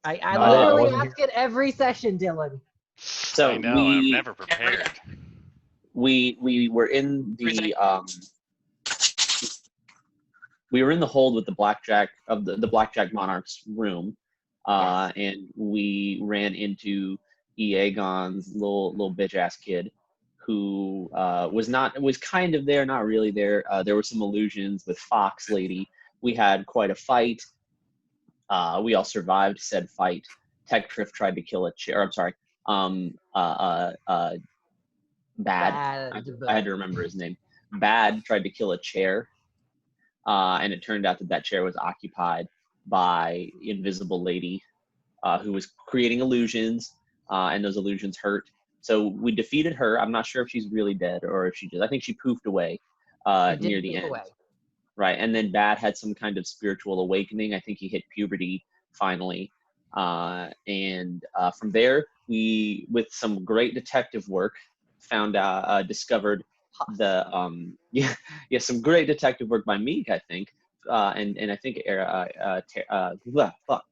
I No, I literally wasn't ask it every session, Dylan. So I know, I'm never prepared. we were in the hold with the blackjack of the blackjack monarch's room, and we ran into Eagon's little bitch ass kid, who was kind of there, not really there. There were some illusions with Fox Lady. We had quite a fight. We all survived said fight. Tech-Triff tried to kill a chair. I'm sorry. Bad. I had to remember his name. Bad tried to kill a chair, and it turned out that chair was occupied by Invisible Lady, who was creating illusions, and those illusions hurt. So we defeated her. I'm not sure if she's really dead or if I think she poofed away near the end. Right, and then Bad had some kind of spiritual awakening. I think he hit puberty finally. And from there, we, with some great detective work, discovered some great detective work by Meek, I think, and I think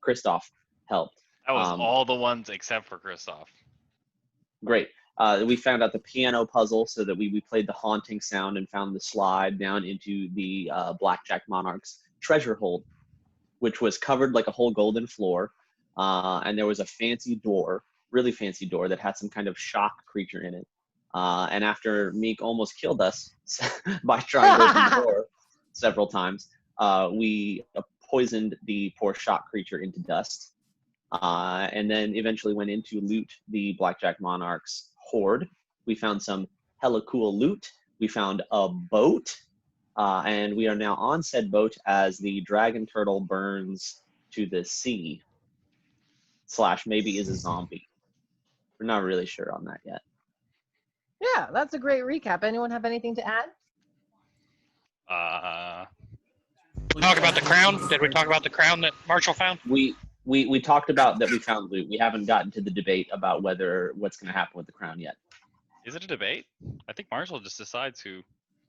Christoph helped. That was all the ones except for Christoph. Great. We found out the piano puzzle, so that we played the haunting sound and found the slide down into the Blackjack Monarch's treasure hold, which was covered like a whole golden floor. And there was a fancy door, really fancy door, that had some kind of shock creature in it. And after Meek almost killed us by trying to open the door several times, we poisoned the poor shock creature into dust. And then eventually went in to loot the Blackjack Monarch's hoard. We found some hella cool loot. We found a boat, and we are now on said boat as the dragon turtle burns to the sea. / maybe is a zombie. We're not really sure on that yet. Yeah, that's a great recap. Anyone have anything to add? Talk about the crown. Did we talk about the crown that Marshall found? We talked about that we found loot. We haven't gotten to the debate about what's going to happen with the crown yet. Is it a debate? I think Marshall just decides who.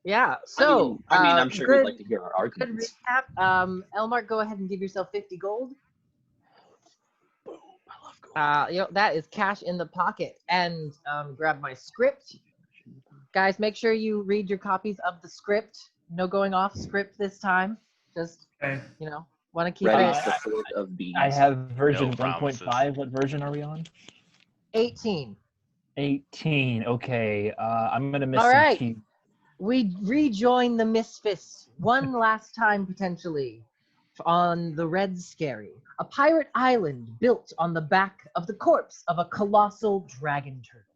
Yeah. So I mean, I'm sure you'd like to hear our arguments. Good recap. Elmark, go ahead and give yourself 50 gold. Boom! I love gold. That is cash in the pocket. And grab my script. Guys, make sure you read your copies of the script. No going off script this time. Just want to keep it. I have version 1.5. What version are we on? 18. 18. Okay. I'm gonna miss All some right. keys. We rejoin the Misfits one last time potentially on the Red Scary, a pirate island built on the back of the corpse of a colossal dragon turtle.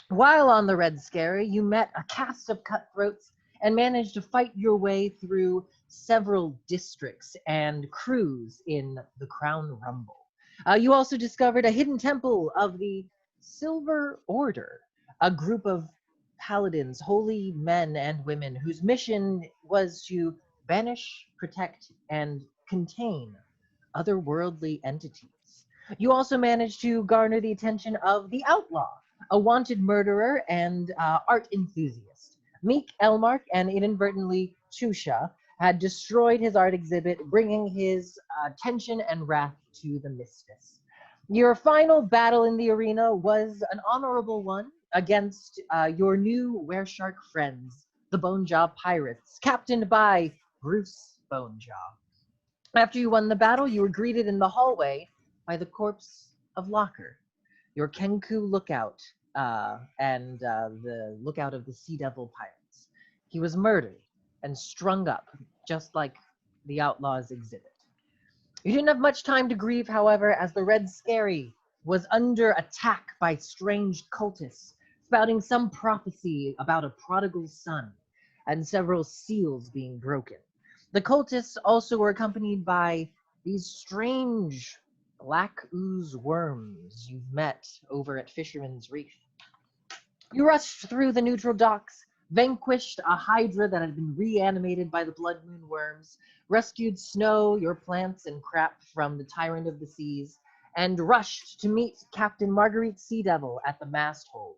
While on the Red Scary, you met a cast of cutthroats and managed to fight your way through several districts and crews in the Crown Rumble. You also discovered a hidden temple of the Silver Order, a group of paladins, holy men and women, whose mission was to banish, protect, and contain otherworldly entities. You also managed to garner the attention of the Outlaw, a wanted murderer and art enthusiast. Meek, Elmark, and inadvertently Chusha had destroyed his art exhibit, bringing his tension and wrath to the Misfits. Your final battle in the arena was an honorable one against your new Wereshark friends, the Bonejaw Pirates, captained by Bruce Bonejaw. After you won the battle, you were greeted in the hallway by the corpse of Locker, your Kenku lookout, and the lookout of the Sea Devil Pirates. He was murdered and strung up, just like the Outlaw's exhibit. You didn't have much time to grieve, however, as the Red Scary was under attack by strange cultists, spouting some prophecy about a prodigal son and several seals being broken. The cultists also were accompanied by these strange black ooze worms you've met over at Fisherman's Reef. You rushed through the neutral docks, vanquished a hydra that had been reanimated by the Blood Moon worms, rescued Snow, your plants and crap from the Tyrant of the Seas, and rushed to meet Captain Marguerite Sea Devil at the mast hold.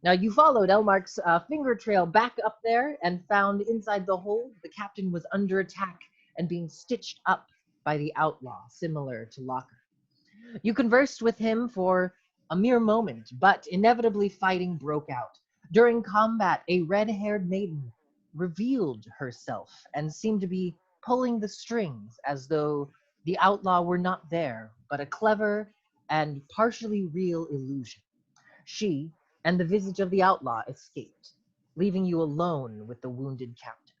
Now, you followed Elmark's finger trail back up there and found inside the hold the captain was under attack and being stitched up by the Outlaw, similar to Locker. You conversed with him for a mere moment, but inevitably fighting broke out. During combat, a red-haired maiden revealed herself and seemed to be pulling the strings as though the outlaw were not there, but a clever and partially real illusion. She and the visage of the outlaw escaped, leaving you alone with the wounded captain,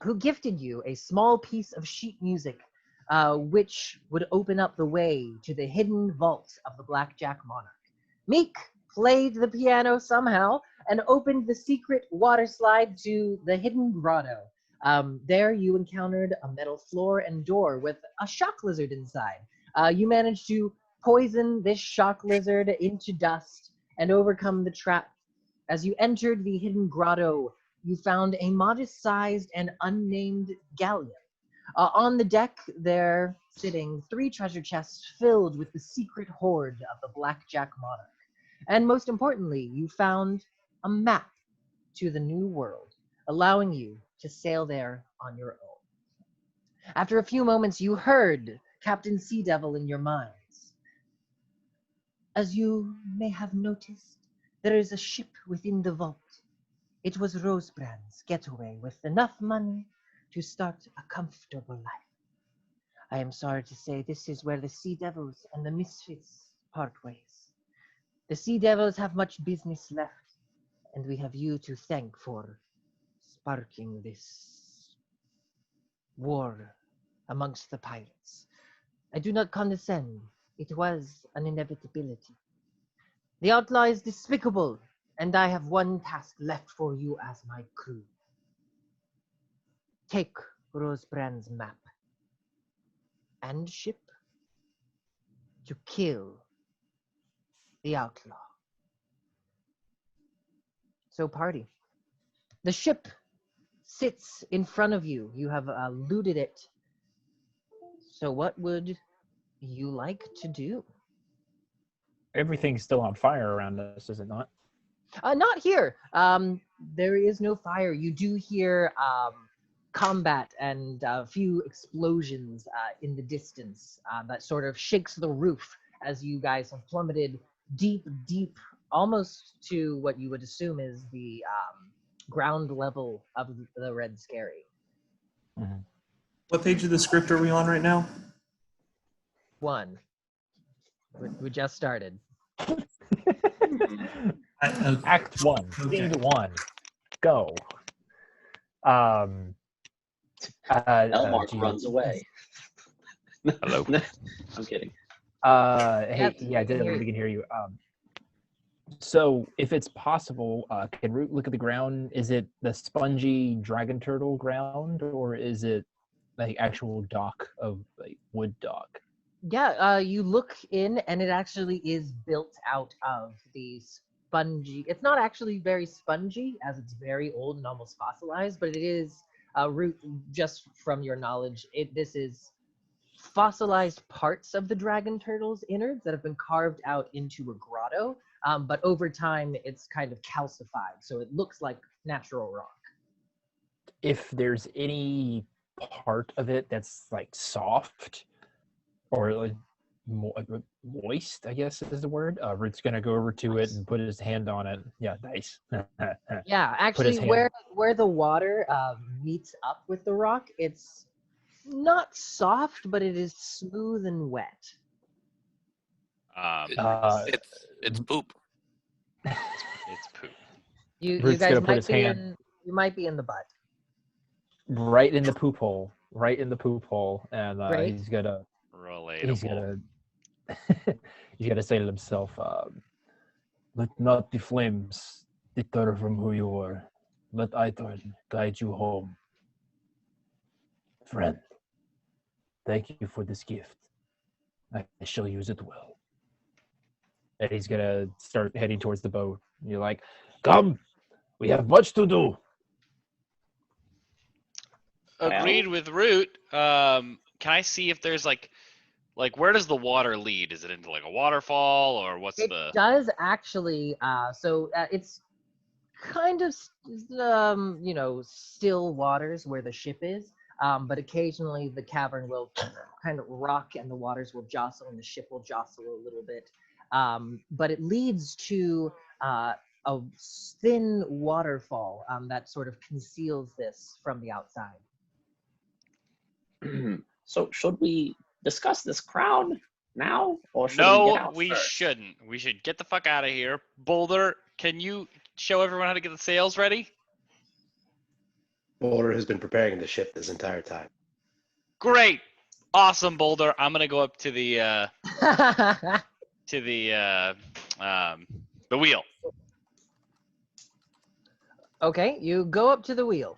who gifted you a small piece of sheet music, which would open up the way to the hidden vault of the Blackjack Monarch. Meek played the piano somehow and opened the secret water slide to the hidden grotto. There you encountered a metal floor and door with a shock lizard inside. You managed to poison this shock lizard into dust and overcome the trap. As you entered the hidden grotto, you found a modest-sized and unnamed galleon. On the deck, there sitting 3 treasure chests filled with the secret hoard of the Blackjack Monarch. And most importantly, you found a map to the new world, allowing you to sail there on your own. After a few moments, you heard Captain Sea Devil in your minds. As you may have noticed, there is a ship within the vault. It was Rosebrand's getaway with enough money to start a comfortable life. I am sorry to say this is where the Sea Devils and the Misfits part ways. The Sea Devils have much business left, and we have you to thank for sparking this war amongst the pirates. I do not condescend. It was an inevitability. The outlaw is despicable, and I have one task left for you as my crew. Take Rosebrand's map and ship to kill the outlaw. So party. The ship sits in front of you. You have looted it. So what would you like to do? Everything's still on fire around us, is it not? Not here. There is no fire. You do hear combat and a few explosions in the distance that sort of shakes the roof as you guys have plummeted deep, almost to what you would assume is the ground level of the Red Scary. Mhm. What page of the script are we on right now? 1. We just started. Okay. Act 1, Okay. scene 1, go. Elmark gee, runs away. Hello. I'm kidding. Hey, Yes, yeah, we can hear we can hear you. So, if it's possible, can Root look at the ground? Is it the spongy dragon turtle ground, or is it like actual dock of like wood dock? Yeah, you look in, and it actually is built out of the spongy. It's not actually very spongy, as it's very old and almost fossilized, but it is Root. Just from your knowledge, this is fossilized parts of the dragon turtle's innards that have been carved out into a grotto. But over time, it's kind of calcified, so it looks like natural rock. If there's any part of it that's like soft or like moist, I guess is the word. Root's gonna go over to it and put his hand on it. Yeah, nice. Yeah, actually, where the water meets up with the rock, it's not soft, but it is smooth and wet. It's poop. It's poop. You Root's guys gonna put might his be hand you might be in the butt. right in the poop hole, and Great. he's gonna Relatable. he's gonna say to himself, "Let not the flames deter from who you are. Let Aitor guide you home. Friend, thank you for this gift. I shall use it well." And he's gonna start heading towards the boat. You're like, "Come, we have much to do." Agreed with Root. Can I see if there's like where does the water lead? Is it into like a waterfall or what's It the? does actually. It's kind of still waters where the ship is. but occasionally the cavern will kind of rock and the waters will jostle and the ship will jostle a little bit. But it leads to a thin waterfall that sort of conceals this from the outside. So should we discuss this crown now, or should we get No, out we first? shouldn't. We should get the fuck out of here. Boulder, can you show everyone how to get the sails ready? Boulder has been preparing the ship this entire time. Great. Awesome, Boulder. I'm gonna go up to the wheel. Okay, you go up to the wheel.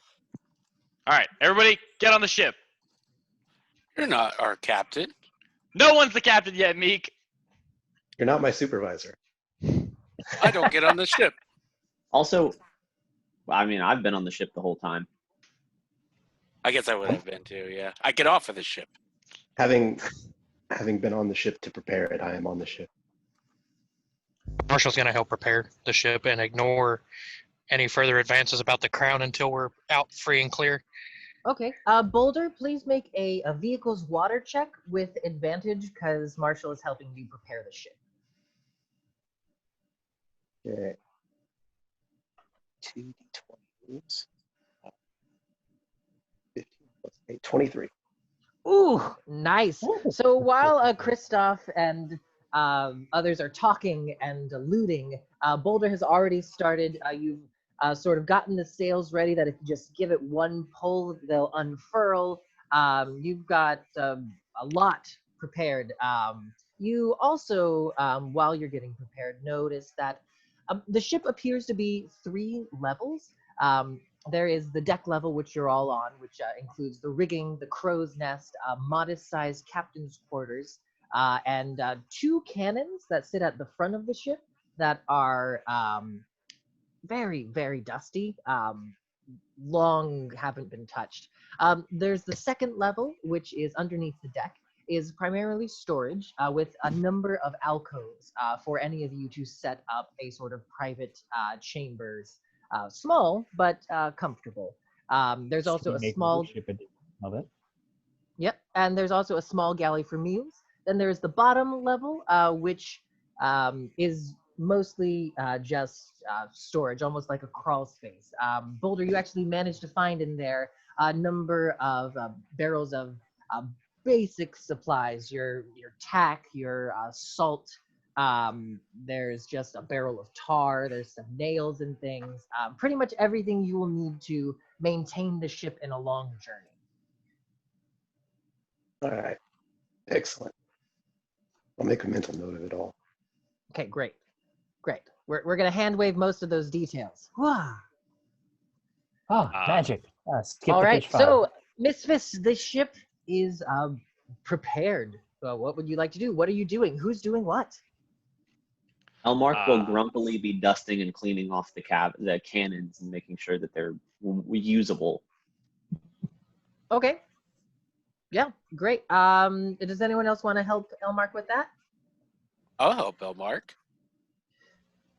All right, everybody, get on the ship. You're not our captain. No one's the captain yet, Meek. You're not my supervisor. I don't get on the ship. Also, I mean, I've been on the ship the whole time. I guess I would have been too, yeah. I get off of the ship. Having been on the ship to prepare it, I am on the ship. Marshall's going to help prepare the ship and ignore any further advances about the crown until we're out free and clear. Okay, Boulder, please make a vehicle's water check with advantage because Marshall is helping you prepare the ship. Okay. 2d20s. 15 plus 8, 23. Ooh, nice. So while Kristoff and others are talking and looting, Boulder has already started. You've sort of gotten the sails ready that if you just give it one pull, they'll unfurl. You've got a lot prepared. You also, while you're getting prepared, notice that the ship appears to be 3 levels. There is the deck level, which you're all on, which includes the rigging, the crow's nest, modest-sized captain's quarters, and 2 cannons that sit at the front of the ship that are very, very dusty, long haven't been touched. There's the second level, which is underneath the deck, is primarily storage with a number of alcoves for any of you to set up a sort of private chambers. Small, but comfortable. There's also a small... Love it. Yep, and there's also a small galley for meals. Then there's the bottom level, which is mostly just storage, almost like a crawl space. Boulder, you actually managed to find in there a number of barrels of basic supplies, your tack, your salt. There's just a barrel of tar. There's some nails and things. Pretty much everything you will need to maintain the ship in a long journey. All right. Excellent. I'll make a mental note of it all. Okay, great. Great. We're going to hand wave most of those details. Wah. Oh, magic. Skip All to right, page 5. so Misfits, the ship is prepared. What would you like to do? What are you doing? Who's doing what? Elmark will grumpily be dusting and cleaning off the cannons and making sure that they're reusable. Okay. Yeah, great. Does anyone else want to help Elmark with that? I'll help Elmark.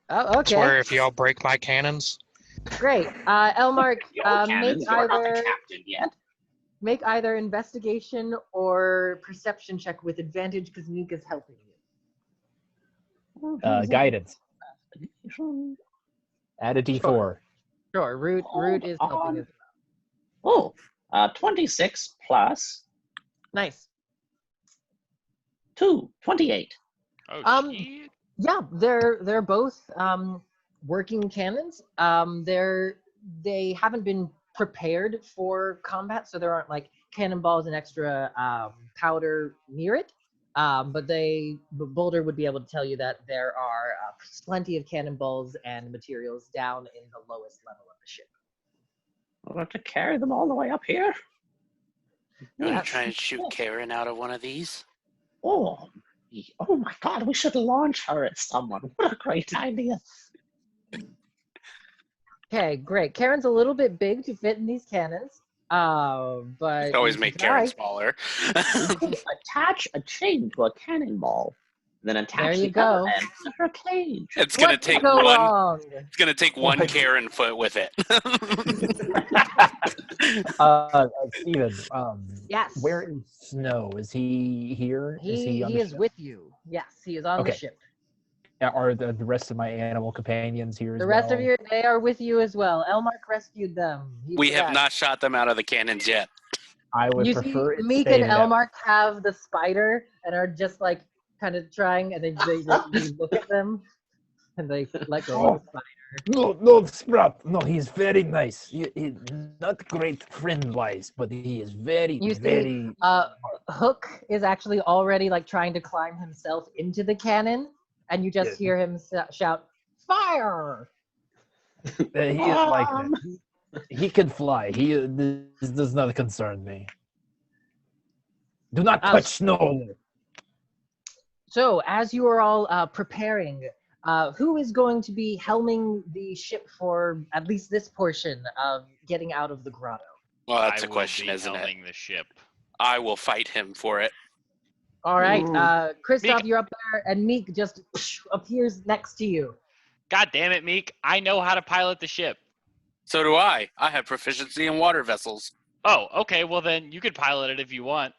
Oh, okay. Swear if y'all break my cannons. Great. Elmark, Cannons, you're not the captain yet. make either investigation or perception check with advantage because Nika's helping you. Guidance. Add a d4. Sure, Root is helping as Oh, 26 plus Nice. 2, 28. Oh, shit. Yeah, they're both working cannons. They haven't been prepared for combat, so there aren't like cannonballs and extra powder near it. But Boulder would be able to tell you that there are plenty of cannonballs and materials down in the lowest level of the ship. We'll have to carry them all the way up here. You want Yes. to try and shoot Karen out of one of these? Oh my God, we should launch her at someone. What a great idea. Okay, great. Karen's a little bit big to fit in these cannons, but Always you make can Karen try. smaller. We could attach a chain to a cannonball. then attach There you the other go. end to her cage. It's gonna What could take go one. wrong? It's gonna take one What? Karen foot with it. Steven, Yes. where is Snow? Is he here? Is He on the is ship? with you. Yes, he is on the Okay. ship. Are the rest of my animal companions here as The well? rest of you, they are with you as well. Elmark rescued them. He We did have that. not shot them out of the cannons yet. I would You see, prefer it Meek stayed and in that. Elmark have the spider and are just like kind of trying, and they look at them and they let go of the spider. No, Sprout. No, he's very nice. He not great friend-wise, but he is very, You see, very. Hook is actually already like trying to climb himself into the cannon, and you just Yeah. hear him shout, "Fire!" He is like that. He can fly. This does not concern me. Do not touch Snow. So, as you are all preparing, who is going to be helming the ship for at least this portion of getting out of the grotto? Well, that's I a will question, be isn't it? helming the ship. I will fight him for it. All right, Kristoff, Meek. you're up there, and Meek just appears next to you. God damn it, Meek! I know how to pilot the ship. So do I. I have proficiency in water vessels. Oh, okay. Well, then you could pilot it if you want.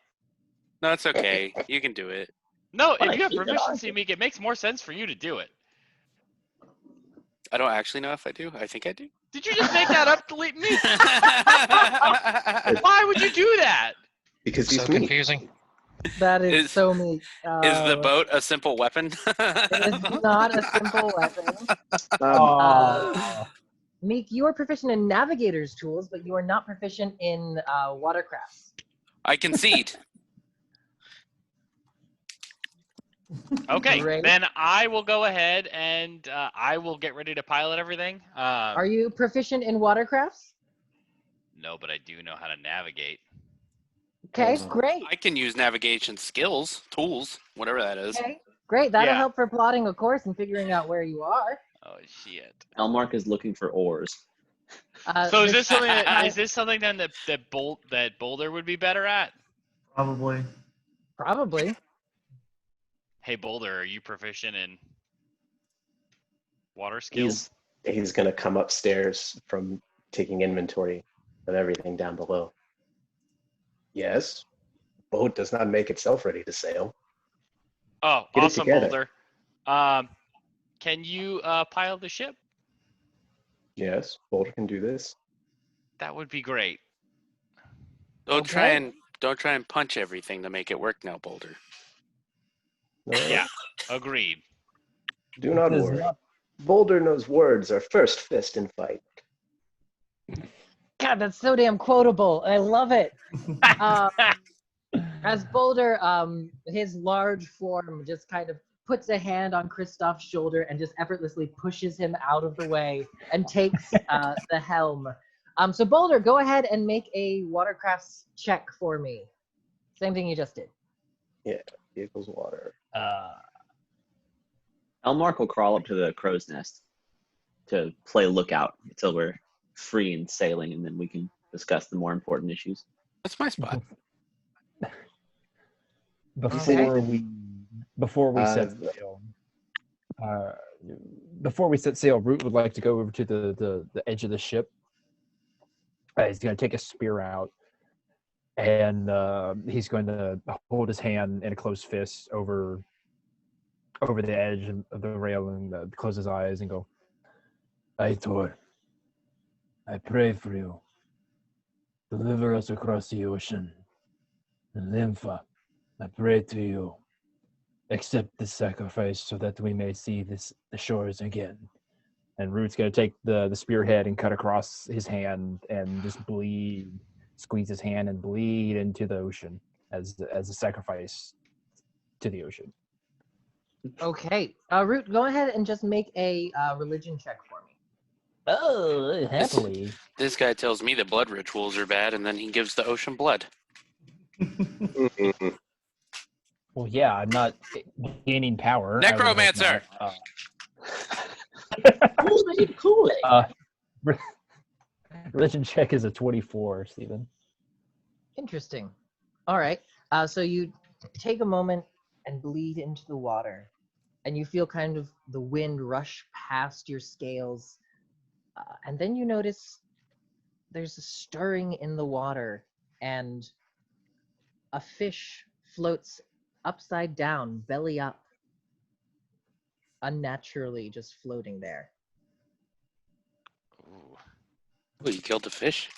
No, it's okay. You can do it. No, What if a you have heathen proficiency, argument. Meek, it makes more sense for you to do it. I don't actually know if I do. I think I do. Did you just make that up, Meek? Why would you do that? Because So he's me. confusing. That is Is- so Meek. Is the boat a simple weapon? It is not a simple weapon. Oh. Meek, you are proficient in navigator's tools, but you are not proficient in watercrafts. I concede. Okay, Great. then I will go ahead and I will get ready to pilot everything. Are you proficient in watercrafts? No, but I do know how to navigate. Okay, great. I can use navigation skills, tools, whatever that is. Okay, great. That'll Yeah. help for plotting a course and figuring out where you are. Oh shit! Elmark is looking for oars. So is the this something? ship- Is this something then that Boulder would be better at? Probably. Probably. Hey Boulder, are you proficient in water skills? He's gonna come upstairs from taking inventory of everything down below. Yes, boat does not make itself ready to sail. Oh, Get it awesome, together. Boulder. Can you pilot the ship? Yes, Boulder can do this. That would be great. Don't try Okay. and punch everything to make it work now, Boulder. No, Yeah, agreed. do not Does worry. not- Boulder knows words are first fist in fight. God, that's so damn quotable. I love it. As Boulder, his large form just kind of puts a hand on Kristoff's shoulder and just effortlessly pushes him out of the way and takes the helm. So Boulder, go ahead and make a watercrafts check for me. Same thing you just did. Equals water. Elmark will crawl up to the crow's nest to play lookout until we're free and sailing, and then we can discuss the more important issues. That's my spot. Before we set Uh, sail, Root would like to go over to the edge of the ship. He's going to take a spear out, and he's going to hold his hand in a closed fist over the edge of the rail and close his eyes and go, Aitor, I pray for you. Deliver us across the ocean. And Lympha, I pray to you. Accept this sacrifice so that we may see the shores again. And Root's going to take the spearhead and cut across his hand and just bleed, squeeze his hand and bleed into the ocean as a sacrifice to the ocean. Okay. Root, go ahead and just make a religion check for me. Oh, happily. This guy tells me that blood rituals are bad, and then he gives the ocean blood. Well, yeah, I'm not gaining power. Necromancer! Religion check is a 24, Stephen. Interesting. All right. So you take a moment and bleed into the water. and you feel kind of the wind rush past your scales. And then you notice there's a stirring in the water, and a fish floats upside down, belly up, unnaturally just floating there. Ooh. Oh, you killed the fish?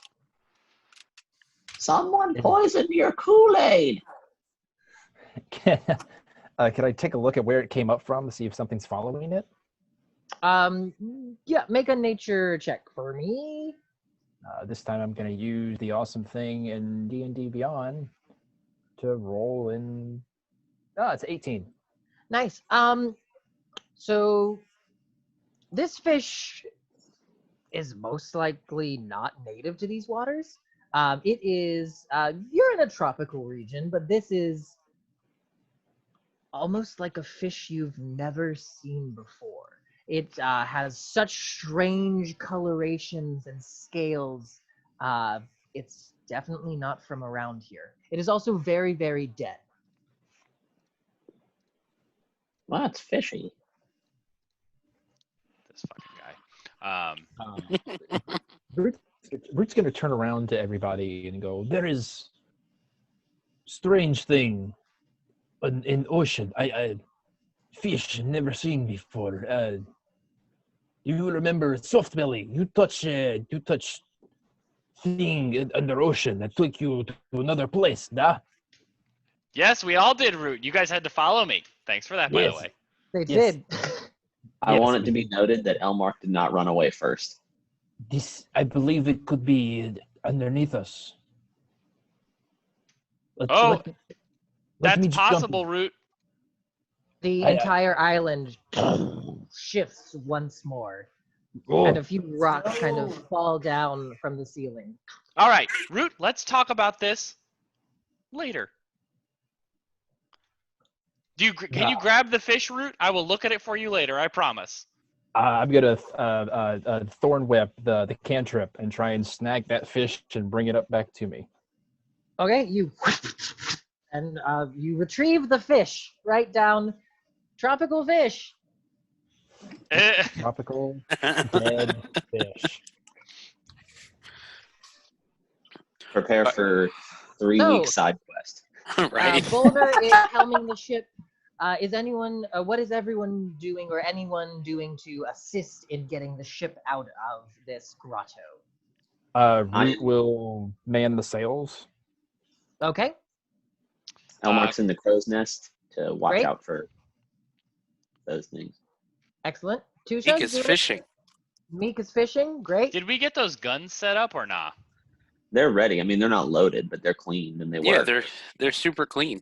Someone poisoned your Kool-Aid. Can I take a look at where it came up from to see if something's following it? Yeah, make a nature check for me. This time I'm going to use the awesome thing in D&D Beyond to roll in. Oh, it's 18. Nice. So this fish is most likely not native to these waters. It is, you're in a tropical region, but this is almost like a fish you've never seen before. It has such strange colorations and scales. It's definitely not from around here. It is also very, very dead. Well, that's fishy. This fucking guy. Root's going to turn around to everybody and go, there is strange thing in ocean. I fish never seen before. You remember soft belly? You touch thing under ocean that took you to another place, nah? Yes, we all did, Root. You guys had to follow me. Thanks for that, by the Yes. way. They Yes. did. I Yes, want it to we be noted that Elmark did not run away first. This, I believe it could be underneath us. Oh, let That's me jump possible, in. Root. The I- entire island shifts once more, Oh, and a few rocks kind of fall down from the ceiling. All right, Root, let's talk about this later. Can you grab the fish, Root? I will look at it for you later, I promise. I'm gonna thorn whip the cantrip and try and snag that fish and bring it up back to me. Okay, you you retrieve the fish right down. Tropical fish. Tropical dead fish. Prepare for 3 So- week side quest. Right. Boulder is helming the ship. Is anyone? What is everyone doing, or anyone doing to assist in getting the ship out of this grotto? Root will man the sails. Okay, Elmark's in the crow's nest to watch Great. out for those things. excellent. Tusha, Meek is fishing. Meek is fishing. Great. Did we get those guns set up or not? They're ready. I mean, they're not loaded, but they're clean and they Yeah, work. they're super clean.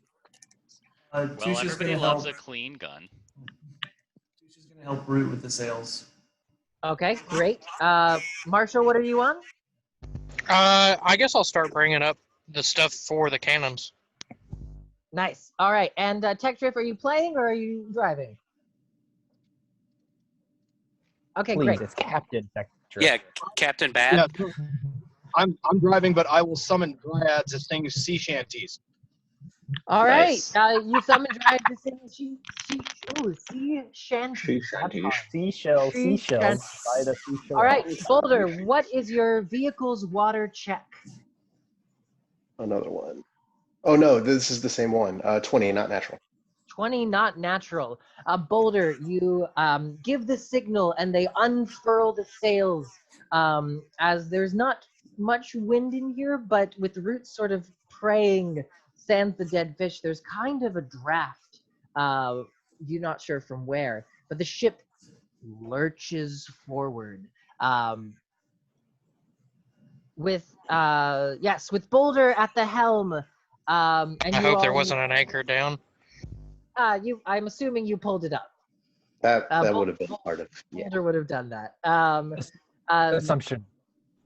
Well, Tusha's everybody gonna loves help. a clean gun. Tusha's gonna help Root with the sails. Okay, great. Marshall, what are you on? I guess I'll start bringing up the stuff for the cannons. Nice. All right. And Tech Drift, are you playing or are you driving? Okay, Please, great. it's Captain Vector. Yeah, Captain Bad. Yeah, I'm driving, but I will summon dryads to sing sea shanties. All right. Nice. You summon Dryad to sing sea shanty. Sea shanties. Seashells Sea by the seashore. All right, Boulder, what is your vehicle's water check? Another one. Oh no, this is the same one. 20, not natural. 20, not natural. Boulder, you give the signal and they unfurl the sails as there's not much wind in here, but with Root sort of praying sans the dead fish, there's kind of a draft. You're not sure from where, but the ship lurches forward. With Boulder at the helm. And I you hope there all- wasn't an anchor down. I'm assuming you pulled it up. That Bol- would have been part of. Yeah. Boulder would have done that. Assumption.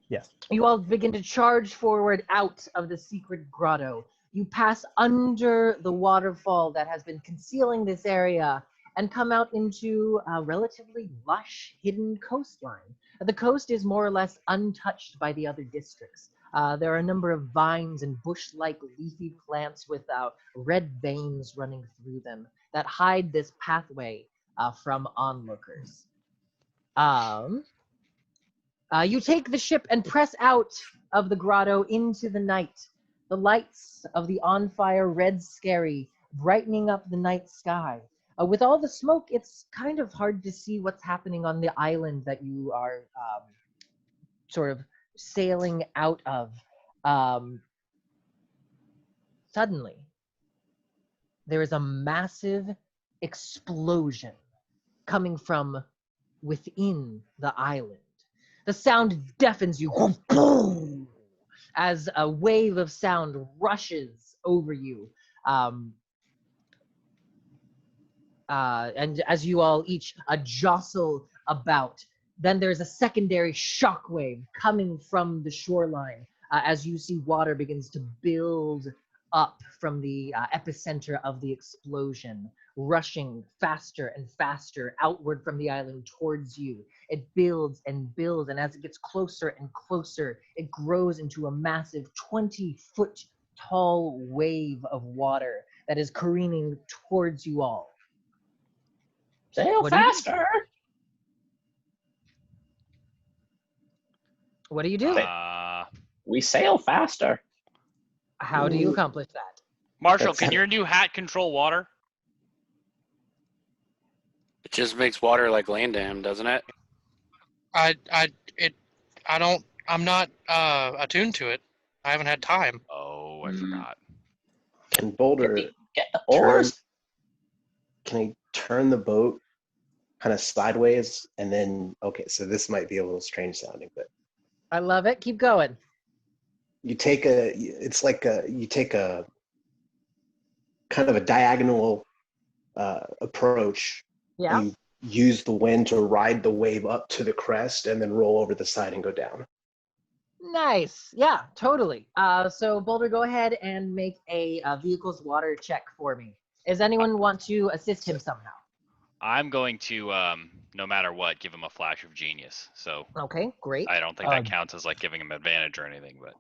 Yes. You all begin to charge forward out of the secret grotto. You pass under the waterfall that has been concealing this area and come out into a relatively lush, hidden coastline. The coast is more or less untouched by the other districts. There are a number of vines and bush-like leafy plants with red veins running through them that hide this pathway from onlookers. You take the ship and press out of the grotto into the night. The lights of the on-fire red skerry brightening up the night sky. With all the smoke, it's kind of hard to see what's happening on the island that you are sort of sailing out of. Suddenly, there is a massive explosion coming from within the island. The sound deafens you as a wave of sound rushes over you. And as you all each jostle about, then there's a secondary shockwave coming from the shoreline as you see water begins to build up from the epicenter of the explosion, rushing faster and faster outward from the island towards you. It builds and builds, and as it gets closer and closer, it grows into a massive 20-foot tall wave of water that is careening towards you all. Sail What do you do? faster! What do you do? We sail faster. How do you accomplish that? Marshall, That's- can your new hat control water? It just makes water like land dam, doesn't it? I'm not attuned to it. I haven't had time. Oh, I forgot. Can Boulder Get the turn? oars. Can I turn the boat kind of sideways and then? Okay, so this might be a little strange sounding, but I love it. Keep going. you take a. It's like you take a kind of a diagonal approach. Yeah. You use the wind to ride the wave up to the crest and then roll over the side and go down. Nice. Yeah, totally. So Boulder, go ahead and make a vehicle's water check for me. Does anyone want to assist him somehow? I'm going to, no matter what, give him a flash of genius. So Okay, great. I don't think that counts as like giving him advantage or anything, but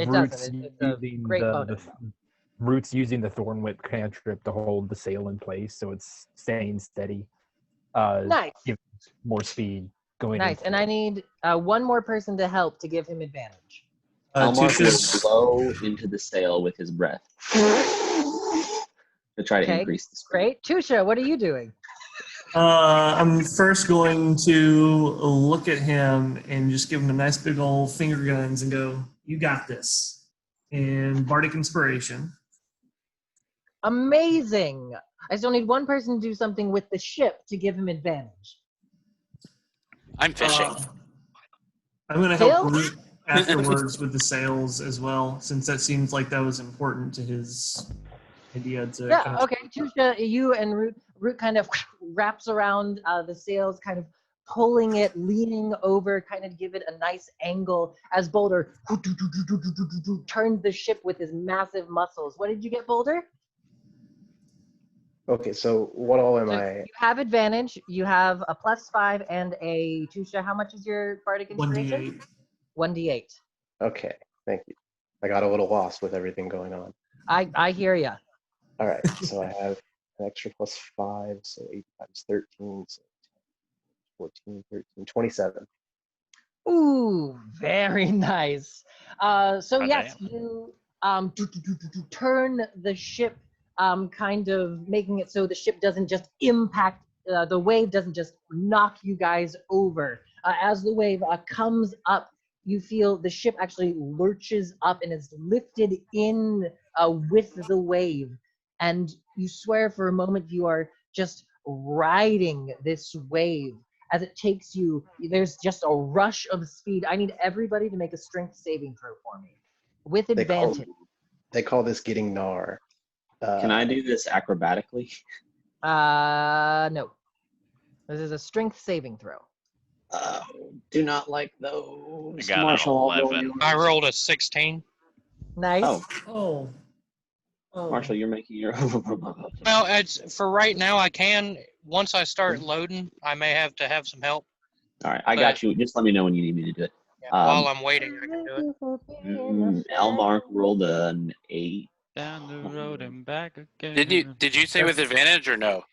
It Roots doesn't. It's a using great the bonus. Roots using the thorn whip cantrip to hold the sail in place, so it's staying steady. Nice. Give more speed going. Nice. into And it. I need one more person to help to give him advantage. Elmark Tusha's, will blow into the sail with his breath to try to Okay, increase the speed. Great. Tusha, what are you doing? I'm first going to look at him and just give him a nice big old finger guns and go, "You got this." And Bardic Inspiration. Amazing. I still need one person to do something with the ship to give him advantage. I'm fishing. I'm going to Sail? help Root afterwards with the sails as well, since that seems like that was important to his idea to Yeah, kind of. okay. Tusha, you and Root kind of wraps around the sails, kind of pulling it, leaning over, kind of give it a nice angle as Boulder turns the ship with his massive muscles. What did you get, Boulder? Okay, so what all am So I? you have advantage. You have a +5 and a Tusha. How much is your bardic inspiration? 1d8. 1d8. Okay, thank you. I got a little lost with everything going on. I hear ya. All right, so I have an extra +5, so 8 times 13, so 14, 13, 27. Ooh, very nice. So Oh, yes, damn. you turn the ship, kind of making it so the ship doesn't just impact, the wave doesn't just knock you guys over. As the wave comes up, you feel the ship actually lurches up and is lifted in with the wave. And you swear for a moment you are just riding this wave. As it takes you, there's just a rush of speed. I need everybody to make a strength saving throw for me with advantage. They call this getting gnar. Can I do this acrobatically? No. This is a strength saving throw. Do not like those. I got an Marshall, I'll roll 11. yours. I rolled a 16. Nice. Oh, Oh. Marshall, you're making your. Well, it's for right now. I can. Once I start loading, I may have to have some help. All right, I got you. Just let me know when you need me to do it. While I'm waiting, I can do it. Elmark rolled an 8. Down the road and back again. Did you say with advantage or no?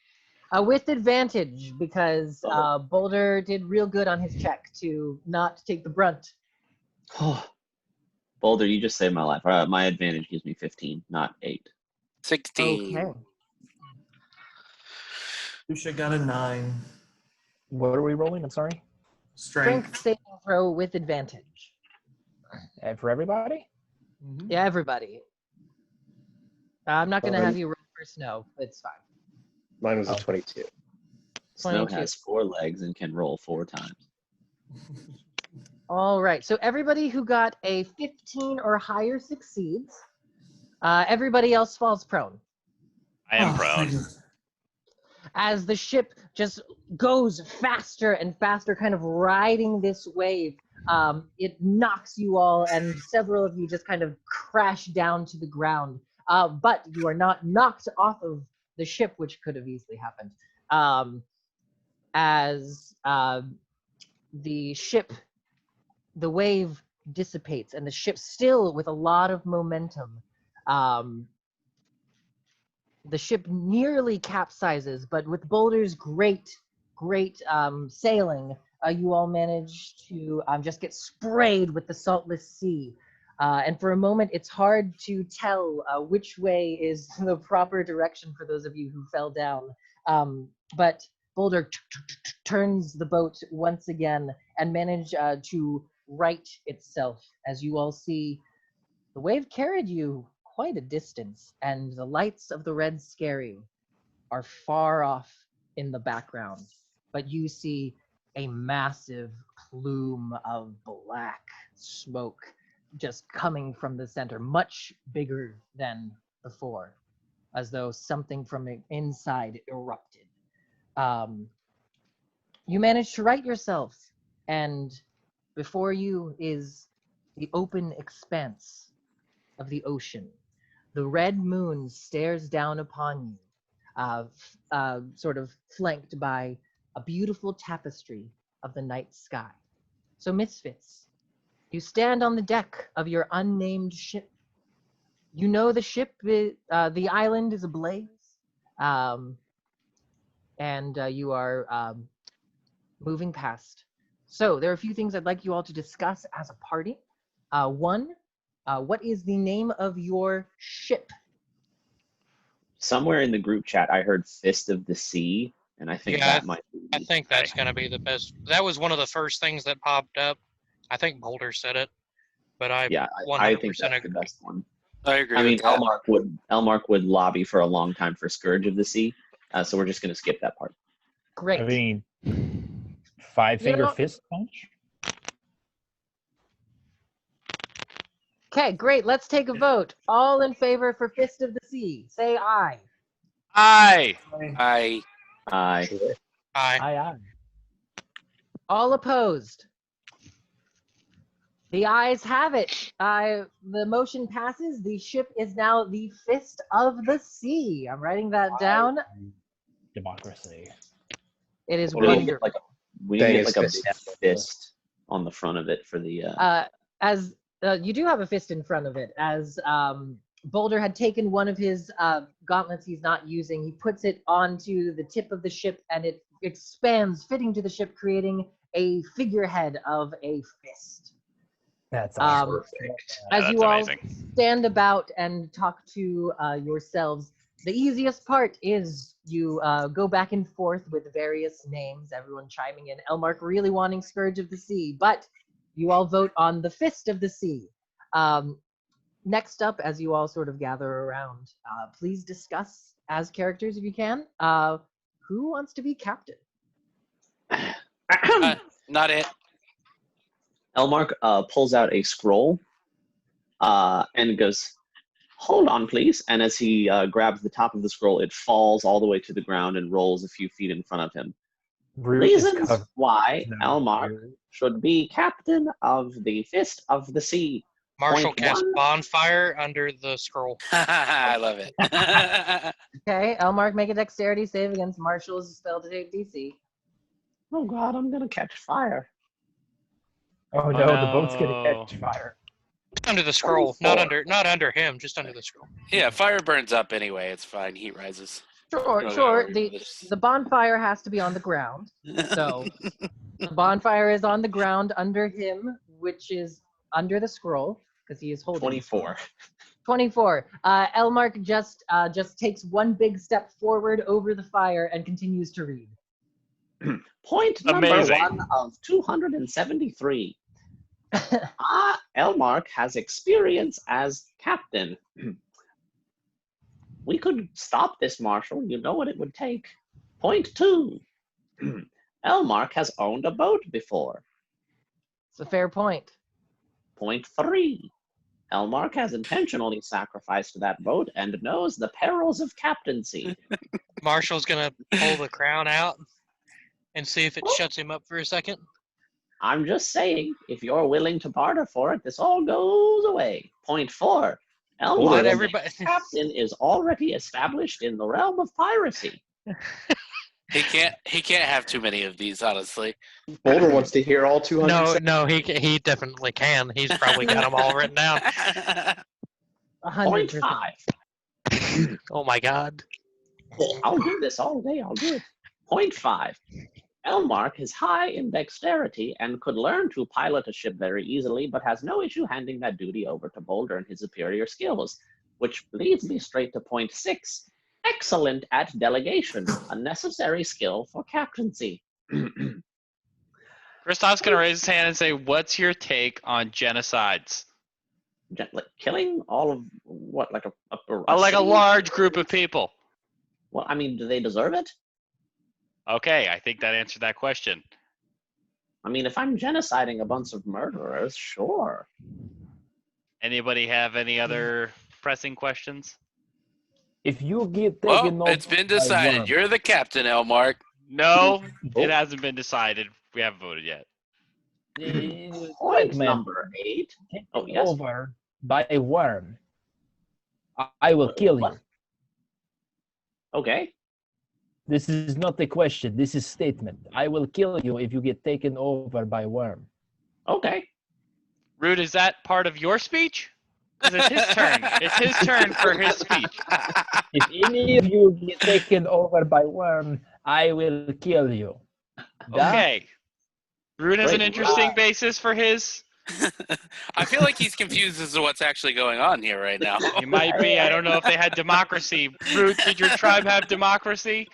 With advantage, because Boulder did real good on his check to not take the brunt. Boulder, you just saved my life. My advantage gives me 15, not 8. 16. Okay. Lucia got a 9. What are we rolling? I'm sorry. Strength saving throw with advantage. And for everybody? Yeah, everybody. I'm not going to have you roll for Snow. It's fine. Mine was a 22. Snow 22. has 4 legs and can roll 4 times. All right. So everybody who got a 15 or higher succeeds. Everybody else falls prone. I am prone. As the ship just goes faster and faster, kind of riding this wave, it knocks you all, and several of you just kind of crash down to the ground. But you are not knocked off of the ship, which could have easily happened. As the wave dissipates, and the ship still with a lot of momentum. The ship nearly capsizes, but with Boulder's great sailing, you all manage to just get sprayed with the saltless sea. And for a moment, it's hard to tell which way is the proper direction for those of you who fell down. But Boulder turns the boat once again and manage to right itself. As you all see, the wave carried you quite a distance, and the lights of the Red Scary are far off in the background. But you see a massive plume of black smoke just coming from the center, much bigger than before, as though something from inside erupted. You manage to right yourselves, and before you is the open expanse of the ocean. The red moon stares down upon you, sort of flanked by a beautiful tapestry of the night sky. So, Misfits, you stand on the deck of your unnamed ship. You know the ship, the island is ablaze, and you are moving past. So, there are a few things I'd like you all to discuss as a party. One, what is the name of your ship? Somewhere in the group chat, I heard Fist of the Sea, and I think that might be. I think that's going to be the best. That was one of the first things that popped up. I think Boulder said it, but I Yeah, 100% I think that's agree. the best one. I agree. I mean, with that. Elmark would lobby for a long time for Scourge of the Sea, so we're just going to skip that part. Great. I mean, 5-finger know- fist punch? Okay, great. Let's take a vote. All in favor for Fist of the Sea, say aye. Aye. I Aye. Aye. Aye. All opposed? The ayes have it. The motion passes. The ship is now the Fist of the Sea. I'm writing that down. Democracy. It is We need to wonderful. get like a death fist on the front of it for the. As you do have a fist in front of it, as Boulder had taken one of his gauntlets he's not using. He puts it onto the tip of the ship, and it expands, fitting to the ship, creating a figurehead of a fist. That's Perfect. As that's you all amazing. stand about and talk to yourselves, the easiest part is you go back and forth with various names, everyone chiming in. Elmark really wanting Scourge of the Sea, but you all vote on the Fist of the Sea. Next up, as you all sort of gather around, please discuss as characters if you can. Who wants to be captain? not it. Elmark pulls out a scroll and goes, "Hold on, please." And as he grabs the top of the scroll, it falls all the way to the ground and rolls a few feet in front of him. Reasons why Elmark should be captain of the Fist of the Sea. Marshall Point cast one. bonfire under the scroll. I love it. Okay, Elmark, make a dexterity save against Marshall's spell to save DC. Oh God, I'm gonna catch fire. Oh no, the boat's gonna catch fire. Under the scroll, not under him, just under the scroll. Yeah, fire burns up anyway. It's fine. Heat rises. Sure, Okay, sure. we're The this- the bonfire has to be on the ground. So the bonfire is on the ground under him, which is under the scroll because he is holding the 24. scroll. 24. Elmark just takes one big step forward over the fire and continues to read. Point number Amazing. 1 of 273. Elmark has experience as captain. We could stop this, Marshal. You know what it would take. Point 2. Elmark has owned a boat before. It's a fair point. Point 3. Elmark has intentionally sacrificed that boat and knows the perils of captaincy. Marshall's gonna pull the crown out and see if it shuts him up for a second. I'm just saying, if you're willing to barter for it, this all goes away. Point 4. Not Elmark, as everybody. captain, is already established in the realm of piracy. He can't have too many of these, honestly. Boulder wants to hear all 200. No, he definitely can. He's probably got them all written down. 100%. Point 5. Oh my God. I'll do this all day. I'll do it. Point 5. Elmark is high in dexterity and could learn to pilot a ship very easily, but has no issue handing that duty over to Boulder and his superior skills, which leads me straight to point 6. Excellent at delegation, a necessary skill for captaincy. Christoph's gonna raise his hand and say, "What's your take on genocides?" Like killing all of what, like a Like a city? large group of people. Well, I mean, do they deserve it? Okay, I think that answered that question. I mean, if I'm genociding a bunch of murderers, sure. Anybody have any other pressing questions? If you get taken Well, it's over been by decided. worm- You're the captain, Elmark. No, Oh. it hasn't been decided. We haven't voted yet. Point Wait, man. number 8. Taken Oh, yes. over by a worm. I will kill you. What? Okay. This is not a question. This is statement. I will kill you if you get taken over by a worm. Okay. Rude, is that part of your speech? Because it's his turn. It's his turn for his speech. If any of you get taken over by worm, I will kill you. Da? Okay. Rude has an Great. interesting basis for his. I feel like he's confused as to what's actually going on here right now. He might be. I don't know if they had democracy. Rude, did your tribe have democracy?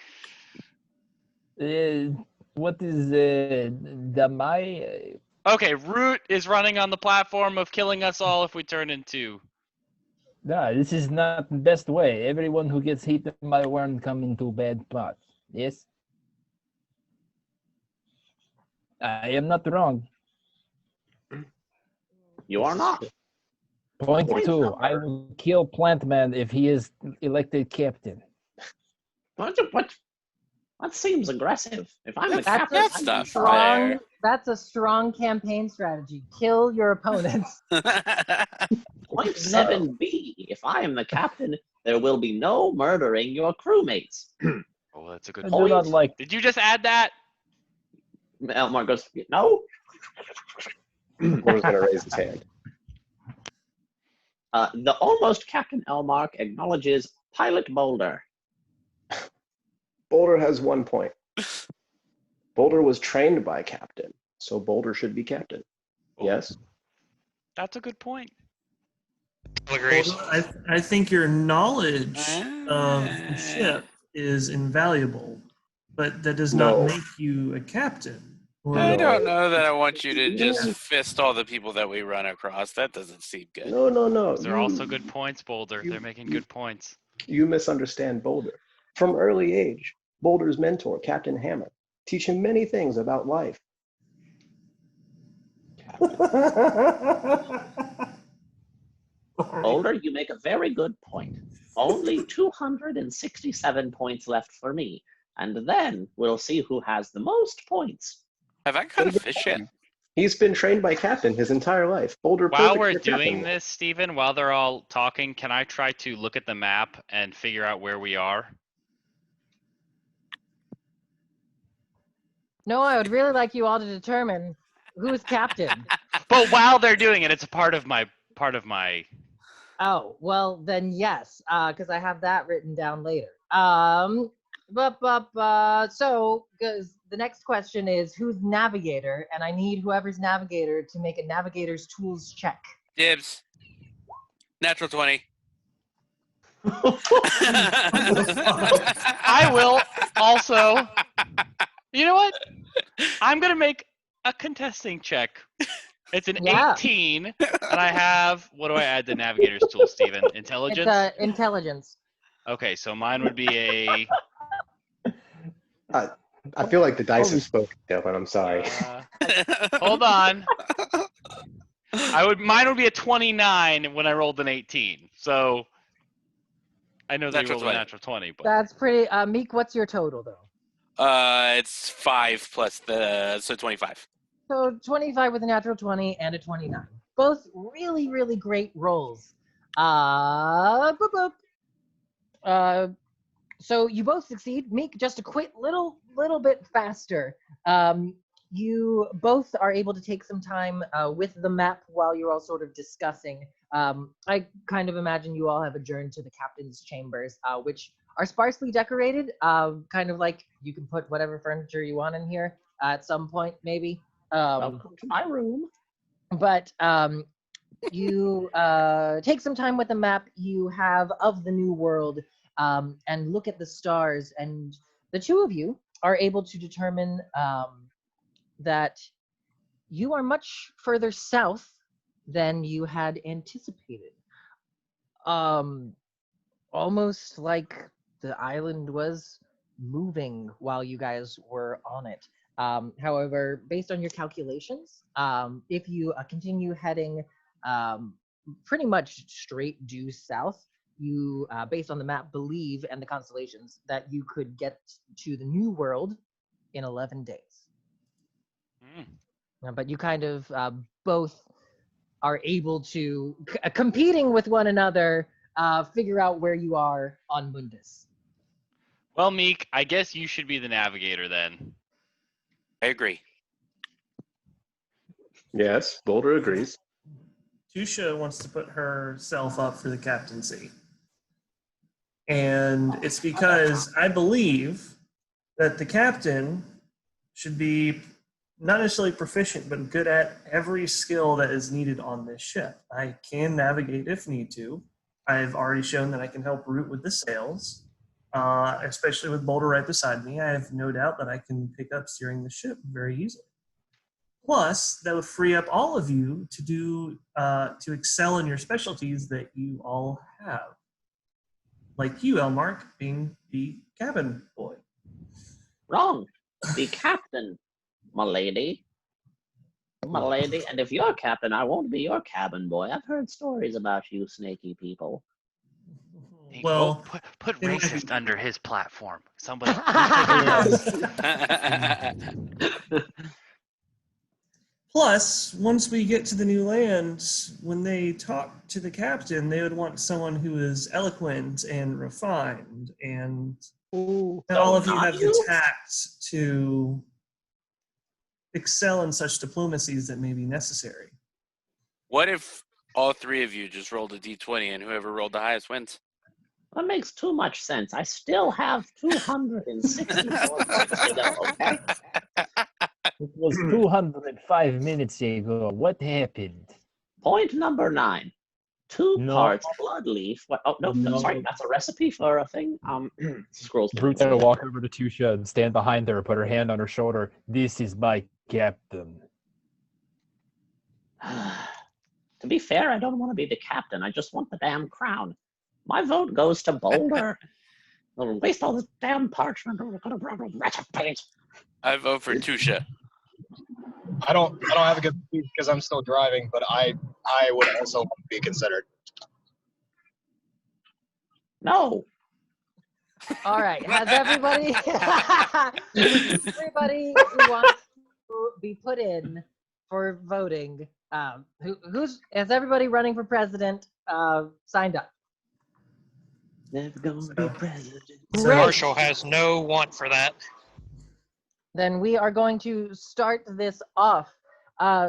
What is the my? Okay, Root is running on the platform of killing us all if we turn into. No, this is not the best way. Everyone who gets hit by a worm come into bad spot. Yes, I am not wrong. You are not. Point Point 2. number. I will kill Plantman if he is elected captain. What? That seems aggressive. If I'm the That's captain, a That's I'm not strong. fair. That's a strong campaign strategy. Kill your opponents. Point 7B. If I am the captain, there will be no murdering your crewmates. Oh, that's a good I point. do not like. Did you just add that? Elmar goes, no. Boulder's going to raise his hand. The almost Captain Elmark acknowledges Pilot Boulder. Boulder has 1 point. Boulder was trained by captain, so Boulder should be captain. Yes? That's a good point. Agrees. Well, I think your knowledge of the ship is invaluable, but that does not No. make you a captain. Or I don't know that I want you to just fist all the people that we run across. That doesn't seem good. No. Those are You- also good points, Boulder. you- They're making you- good points. You misunderstand Boulder. From early age, Boulder's mentor, Captain Hammer, teach him many things about life. Boulder, you make a very good point. Only 267 points left for me. And then we'll see who has the most points. Have I caught a fish yet? He's been trained by captain his entire life. Boulder While proved we're your captain. doing this, Steven, while they're all talking, can I try to look at the map and figure out where we are? No, I would really like you all to determine who's captain. But while they're doing it, it's a part of my Oh, well then yes, because I have that written down later. So, 'cause the next question is who's navigator, and I need whoever's navigator to make a navigator's tools check. Dibs. Natural 20. I will also. You know what? I'm gonna make a contesting check. It's an Yeah. 18, and I have. What do I add to navigator's tool, Steven? Intelligence. It's intelligence. Okay, so mine would be a. I feel like the dice have spoken, Dylan. I'm sorry. Hold on. Mine would be a 29 when I rolled an 18. So I know they rolled a natural 20, but That's pretty. Meek, what's your total though? It's 5 plus so 25. So 25 with a natural 20 and a 29. Both really, really great rolls. Boop, boop. So you both succeed. Meek, just a quick little bit faster. You both are able to take some time with the map while you're all sort of discussing. I kind of imagine you all have adjourned to the captain's chambers, which are sparsely decorated. Kind of like you can put whatever furniture you want in here at some point, maybe. Welcome to my room. But you take some time with the map you have of the new world and look at the stars, and the two of you are able to determine that you are much further south than you had anticipated. Almost like the island was moving while you guys were on it. However, based on your calculations, if you continue heading pretty much straight due south, you, based on the map, believe and the constellations that you could get to the new world in 11 days. But you kind of both are able to, competing with one another, figure out where you are on Mundus. Well, Meek, I guess you should be the navigator then. I agree. Yes, Boulder agrees. Tusha wants to put herself up for the captaincy. And it's because I believe that the captain should be not necessarily proficient, but good at every skill that is needed on this ship. I can navigate if need to. I've already shown that I can help root with the sails, especially with Boulder right beside me. I have no doubt that I can pick up steering the ship very easily. Plus, that would free up all of you to do to excel in your specialties that you all have. Like you, Elmark, being the cabin boy. Wrong. The captain, my lady. My lady. And if you're captain, I won't be your cabin boy. I've heard stories about you snaky people. Well, put it might racist be- under his platform. Somebody. Plus, once we get to the new lands, when they talk to the captain, they would want someone who is eloquent and refined, and all of you not have the tact to excel in such diplomacies that may be necessary. What if all three of you just rolled a d20 and whoever rolled the highest wins? That makes too much sense. I still have 264 points to go, okay? It was 205 minutes ago. What happened? Point number 9. 2 No. parts blood leaf. What? Oh, no, No. sorry. That's a recipe for a thing. Scrolls. Brute's gonna walk over to Tusha and stand behind her, put her hand on her shoulder. This is my captain. To be fair, I don't want to be the captain. I just want the damn crown. My vote goes to Boulder. They'll waste all this damn parchment. We're gonna wretched paint. I vote for Tusha. I don't have a good speech because I'm still driving, but I would also want to be considered. No. All right. Has everybody everybody who wants to be put in for voting? Has everybody running for president signed up? Never gonna be president. Great. Marshall has no want for that. Then we are going to start this off.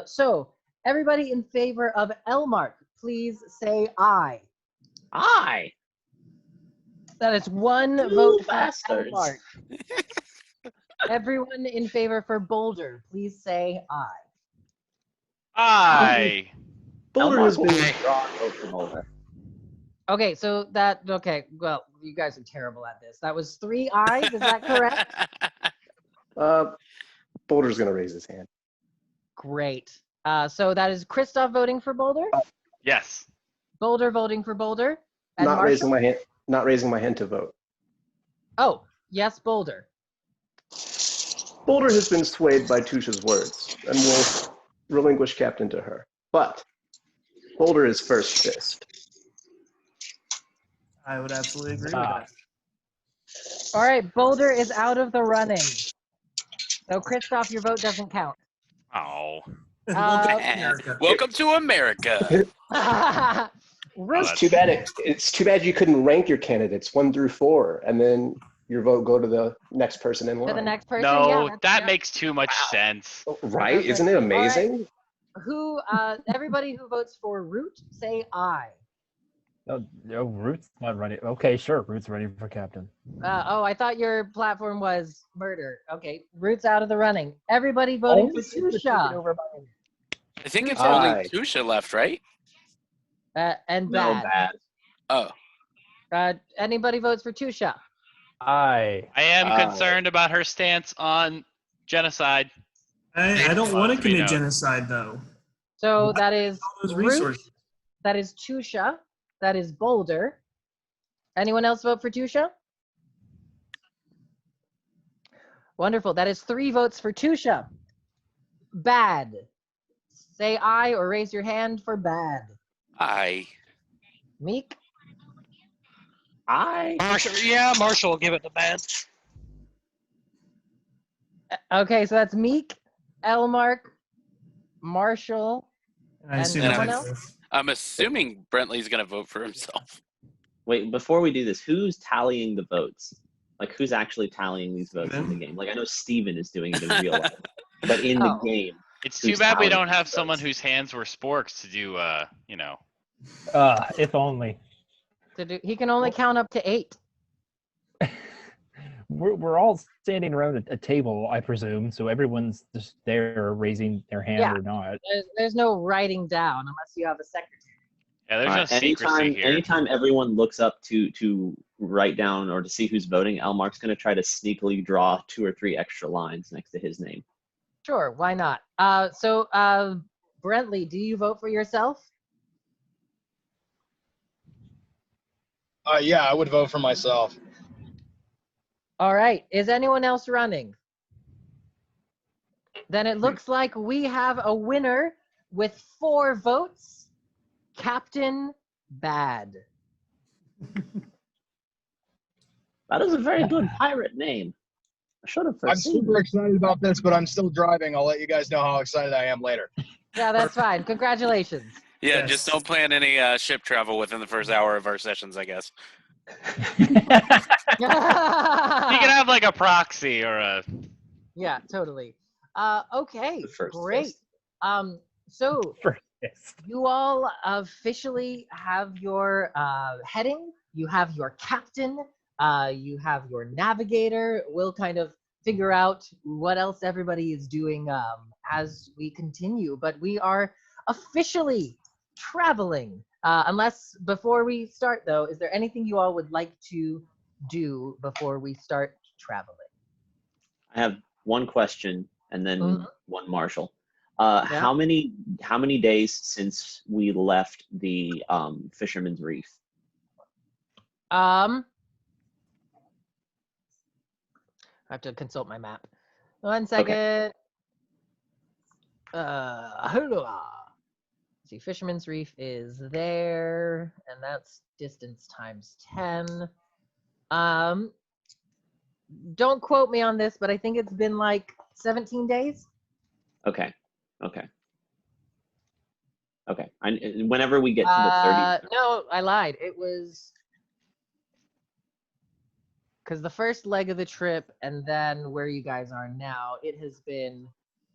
So everybody in favor of Elmark, please say aye. Aye. That is one You vote for bastards. Elmark. Everyone in favor for Boulder, please say aye. Aye. Boulder has Elmark been will withdraw a vote from Boulder. Okay, so well, you guys are terrible at this. That was 3 ayes, is that correct? Boulder's gonna raise his hand. Great. So that is Christoph voting for Boulder, Yes. Boulder voting for Boulder, and Not Marshall? raising my hand. Not raising my hand to vote. Oh, yes, Boulder. Boulder has been swayed by Tusha's words and will relinquish captain to her. But Boulder is first fist. I would absolutely agree with Ah. that. All right, Boulder is out of the running. So Christoph, your vote doesn't count. Oh. Welcome to America. Welcome to America. Root. It's too bad. It's too bad you couldn't rank your candidates 1 through 4, and then your vote go to the next person in line. To the next person. No, yeah, that makes too much sense. Right? Okay. Isn't it amazing? Who? Everybody who votes for Root, say aye. Oh, Root's not ready. Okay, sure. Root's ready for captain. Oh, I thought your platform was murder. Okay, Root's out of the running. Everybody voting for Tusha. I think it's Aye. only Tusha left, right? And No, bad. bad. Oh. Anybody votes for Tusha? Aye. I am Aye. concerned about her stance on genocide. I don't want to To be commit known. genocide, though. So Why that is all those Root. resources. That is Tusha. That is Boulder. Anyone else vote for Tusha? Wonderful. That is 3 votes for Tusha. Bad. Say aye or raise your hand for bad. Aye. Meek? Marshall will give it the bad. Okay, so that's Meek, Elmark, Marshall. I assume And someone that's- else? I'm assuming Brentley's gonna vote for himself. Wait, before we do this, who's tallying the votes? Like, who's actually tallying these votes in the game? Like, I know Steven is doing it in real life, but in the Oh. game, It's too Who's bad we tallying don't have these someone votes? whose hands were sporks to do, If only. He can only count up to 8. We're all standing around a table, I presume, so everyone's just there raising their hand Yeah. or not. There's no writing down unless you have a secretary. Yeah, there's All no right, secrecy here. anytime everyone looks up to write down or to see who's voting, Elmark's going to try to sneakily draw 2 or 3 extra lines next to his name. Sure, why not? So Brentley, do you vote for yourself? Yeah, I would vote for myself. All right. Is anyone else running? Then it looks like we have a winner with 4 votes. Captain Bad. That is a very good pirate name. I should have I'm foreseen. super excited about this, but I'm still driving. I'll let you guys know how excited I am later. Yeah, that's fine. Congratulations. Yeah, Yes. just don't plan any ship travel within the first hour of our sessions, I guess. You can have like a proxy or a. Yeah, totally. Okay, The first great. fist. So Yes. you all officially have your heading. You have your captain. You have your navigator. We'll kind of figure out what else everybody is doing as we continue. But we are officially traveling. Unless before we start, though, is there anything you all would like to do before we start traveling? I have one question and then Mhm. one Marshall. How many days since we left the Fisherman's Reef? I have to consult my map. 1 second. See, Fisherman's Reef is there, and that's distance times 10. Don't quote me on this, but I think it's been like 17 days. Okay. Whenever we get to the 30. No, I lied. It was because the first leg of the trip and then where you guys are now, it has been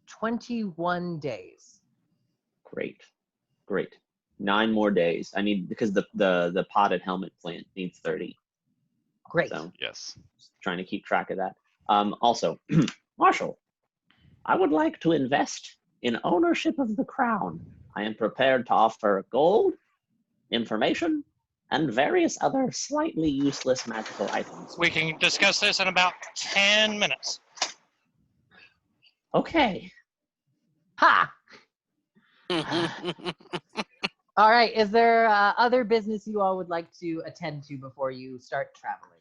21 days. Great. 9 more days. I need because the potted helmet plant needs 30. Great. So Yes. trying to keep track of that. Also, Marshall, I would like to invest in ownership of the crown. I am prepared to offer gold, information, and various other slightly useless magical items. We can discuss this in about 10 minutes. Okay. Ha! All right. Is there other business you all would like to attend to before you start traveling?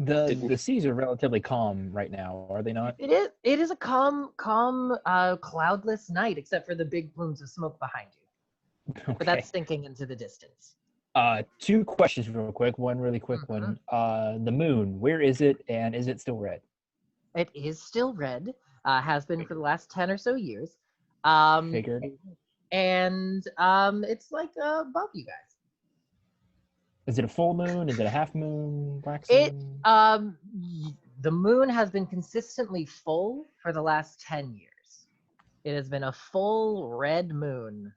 The seas are relatively calm right now, are they not? It is. It is a calm, cloudless night, except for the big plumes of smoke behind you. But Okay. that's sinking into the distance. 2 questions real quick. One really quick one. The moon, where is it, and is it still red? It is still red. Has been for the last 10 or so years. Figured. And it's like above you guys. Is it a full moon? Is it a half moon? Wax It moon? the moon has been consistently full for the last 10 years. It has been a full red moon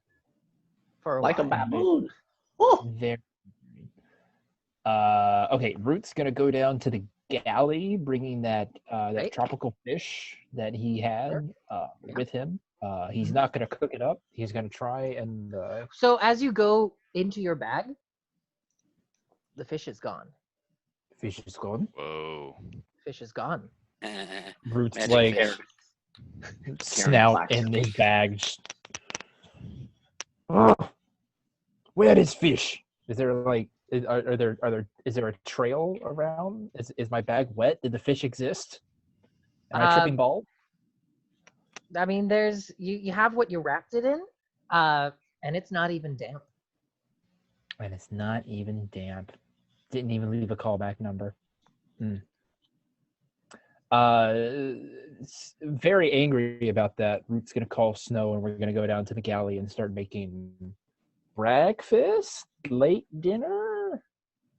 for a Like a while. baboon. Oh, There. Okay, Root's gonna go down to the galley, bringing that Right. tropical fish that he had Yeah. with him. He's not gonna cook it up. He's gonna try and So as you go into your bag, the fish is gone. fish is gone. Whoa. Fish is gone. Root's Magic like fish. snout in his bag. Where is fish? Is there like is there a trail around? Is my bag wet? Did the fish exist? Am I tripping ball? I mean, there's you have what you wrapped it in, and it's not even damp. And it's not even damp. Didn't even leave a callback number. Very angry about that. Root's gonna call Snow, and we're gonna go down to the galley and start making breakfast, late dinner.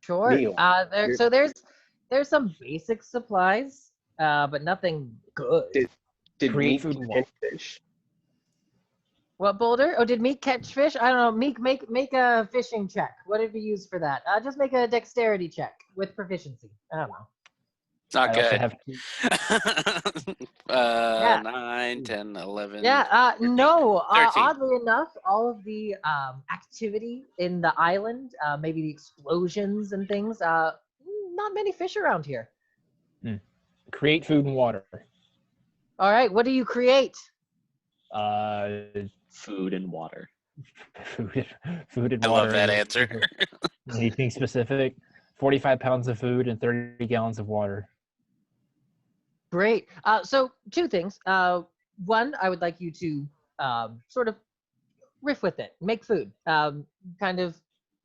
Sure. Meal. There's some basic supplies, but nothing good. Did Create meat food and catch fish? What, Boulder? Oh, did Meek catch fish? I don't know. Meek, make a fishing check. What did we use for that? Just make a dexterity check with proficiency. I don't know. It's not I also good. have 9, 10, 11. Yeah. 13. No. 13. Oddly enough, all of the activity in the island, maybe the explosions and things, not many fish around here. create food and water. All right. What do you create? food and water. Food and I water. love that answer. Anything specific? 45 pounds of food and 30 gallons of water. Great. So 2 things. One, I would like you to sort of riff with it, make food, kind of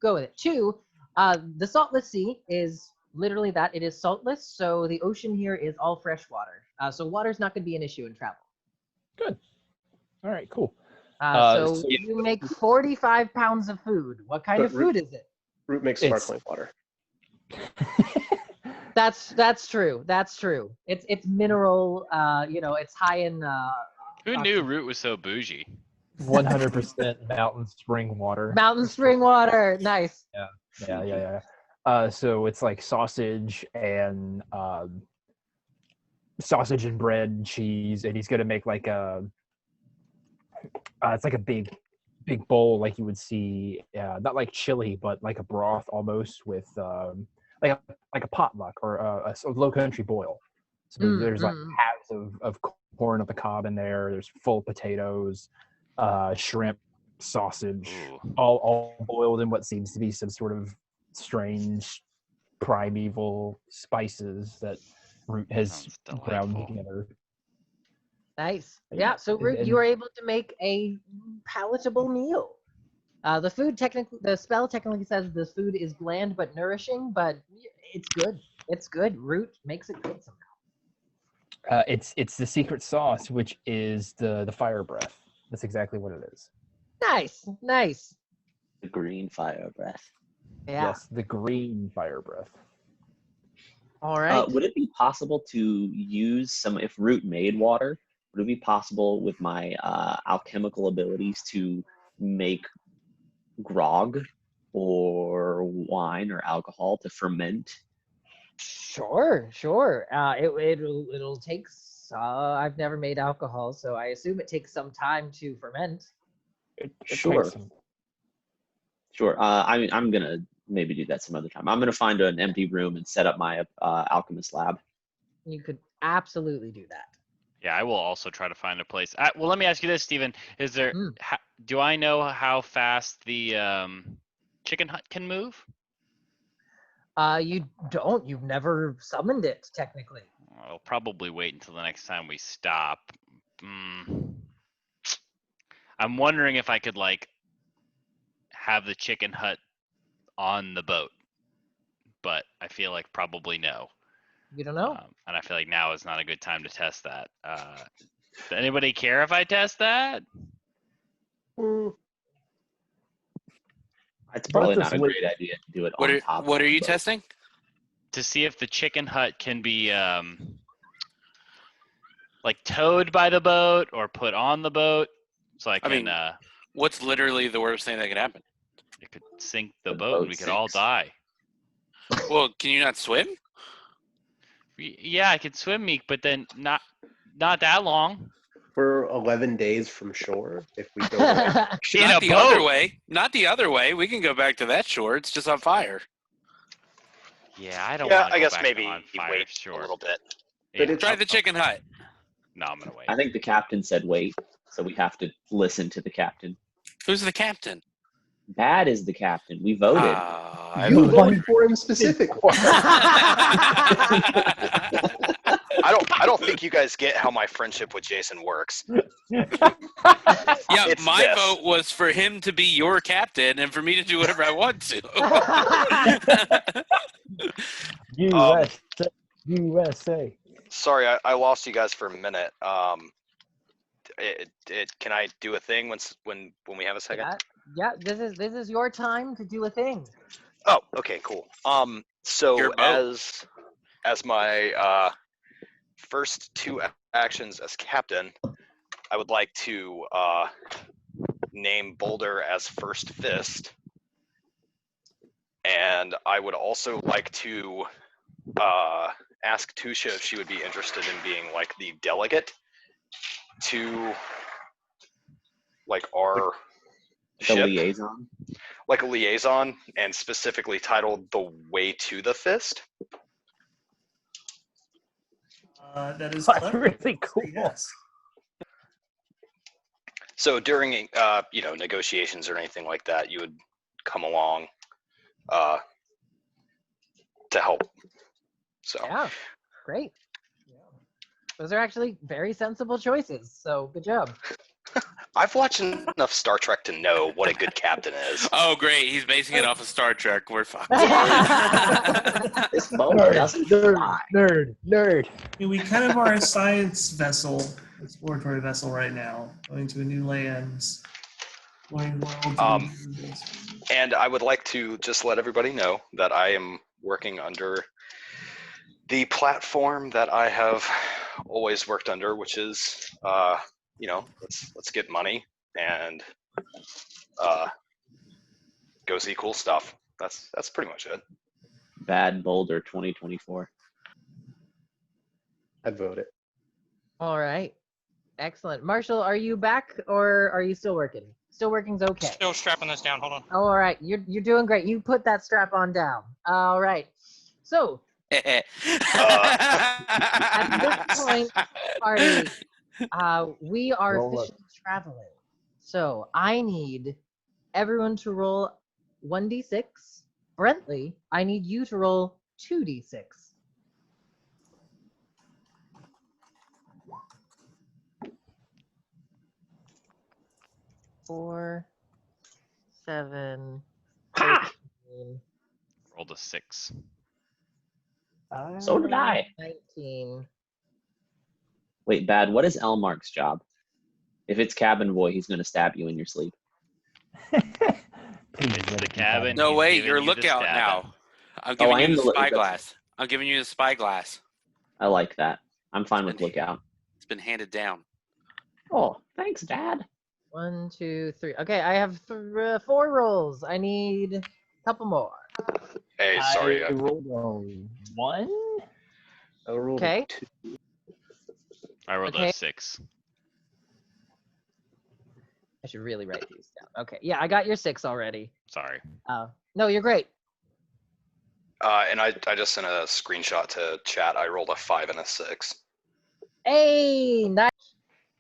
go with it. 2, the saltless sea is literally that. It is saltless, so the ocean here is all fresh water. So water's not going to be an issue in travel. Good. All right, cool. So you make 45 pounds of food. What kind of food is it? Root makes sparkling water. That's true. That's true. It's mineral. It's high in. Who knew Root was so bougie? 100% mountain spring water. Mountain spring water. Nice. Yeah. So it's like sausage and bread and cheese, and he's gonna make like a. It's like a big bowl, like you would see, not like chili, but like a broth almost with like a potluck or a low country boil. So there's like halves of corn on the cob in there. There's full potatoes, shrimp, sausage, all boiled in what seems to be some sort of strange primeval spices that Root has ground together. Nice. Yeah. So Root, you are able to make a palatable meal. The spell technically says the food is bland but nourishing, but it's good. It's good. Root makes it good somehow. It's the secret sauce, which is the fire breath. That's exactly what it is. Nice. The green fire breath. Yeah. Yes, the green fire breath. All right. Would it be possible to use if Root made water, would it be possible with my alchemical abilities to make grog or wine or alcohol to ferment Sure. It'll take. I've never made alcohol, so I assume it takes some time to ferment. It Sure. takes some- Sure. I'm gonna maybe do that some other time. I'm gonna find an empty room and set up my alchemist lab. You could absolutely do that. Yeah, I will also try to find a place. Well, let me ask you this, Stephen. Is there? Mm. Do I know how fast the chicken hut can move? You don't. You've never summoned it, technically. I'll probably wait until the next time we stop. I'm wondering if I could like have the chicken hut on the boat, but I feel like probably no. You don't know. And I feel like now is not a good time to test that. Does anybody care if I test that? It's probably Let's not a wait. great idea to do it What on are, top. what of are you the boat. testing? To see if the chicken hut can be like towed by the boat or put on the boat, so I can. mean, What's literally the worst thing that could happen? It could sink the The boat, boat and we could all sinks. die. Well, can you not swim? Yeah, I could swim, Meek, but then not that long. We're 11 days from shore. If we go there, In Not a the other boat. way. Not the other way. We can go back to that shore. It's just on fire. Yeah, I don't Yeah, want to I go guess back maybe on fire. wait Sure. a little bit. But Yeah, it's- Try the chicken hut. No, I'm gonna wait. I think the captain said wait, so we have to listen to the captain. Who's the captain? Bad is the captain. We voted. I you voted. voted for him specifically. I don't think you guys get how my friendship with Jason works. Yeah, It's my this. vote was for him to be your captain and for me to do whatever I want to. USA. Sorry, I lost you guys for a minute. Can I do a thing when we have a second? Yeah, this is your time to do a thing. Oh, okay, cool. So Your boat. as my first two actions as captain, I would like to name Boulder as First Fist, and I would also like to ask Tusha if she would be interested in being like the delegate to like our The ship, liaison. like a liaison, and specifically titled "The Way to the Fist." That is That's clever. really cool. Yes. So during negotiations or anything like that, you would come along to help. So Yeah, great. Those are actually very sensible choices. So good job. I've watched enough Star Trek to know what a good captain is. Oh, great. He's basing it off of Star Trek. We're fucked. This boat Nerd, doesn't nerd, fly. nerd. We kind of are a science vessel, exploratory vessel right now, going to a new lands, exploring worlds. And I would like to just let everybody know that I am working under the platform that I have always worked under, which is, let's get money and go see cool stuff. That's pretty much it. Bad Boulder 2024. I'd vote it. All right. Excellent. Marshall, are you back or are you still working? Still working's okay. Still strapping this down. Hold on. All right. You're doing great. You put that strap on down. All right. So at this point, party, we are Roll up. officially traveling. So I need everyone to roll 1d6. Brentley, I need you to roll 2d6. Four, 7, 13, Rolled a 6. So did I. 19. Wait, Bad, what is Elmark's job? If it's cabin boy, he's going to stab you in your sleep. Please It's let the it be cabin. No, He's wait. giving You're you the lookout stabbing. now. I'm giving I you am the the spy that's- glass. I'm giving you the spy glass. I like that. I'm fine with And he- lookout. It's been handed down. Oh, thanks, Dad. 1, 2, 3. Okay, I have 4 rolls. I need a couple more. Hey, sorry. I rolled a 1. I rolled Okay. a 2. I rolled Okay. a 6. I should really write these down. Okay. Yeah, I got your 6 already. Sorry. No, you're great. And I just sent a screenshot to chat. I rolled a 5 and a 6. Hey, nice.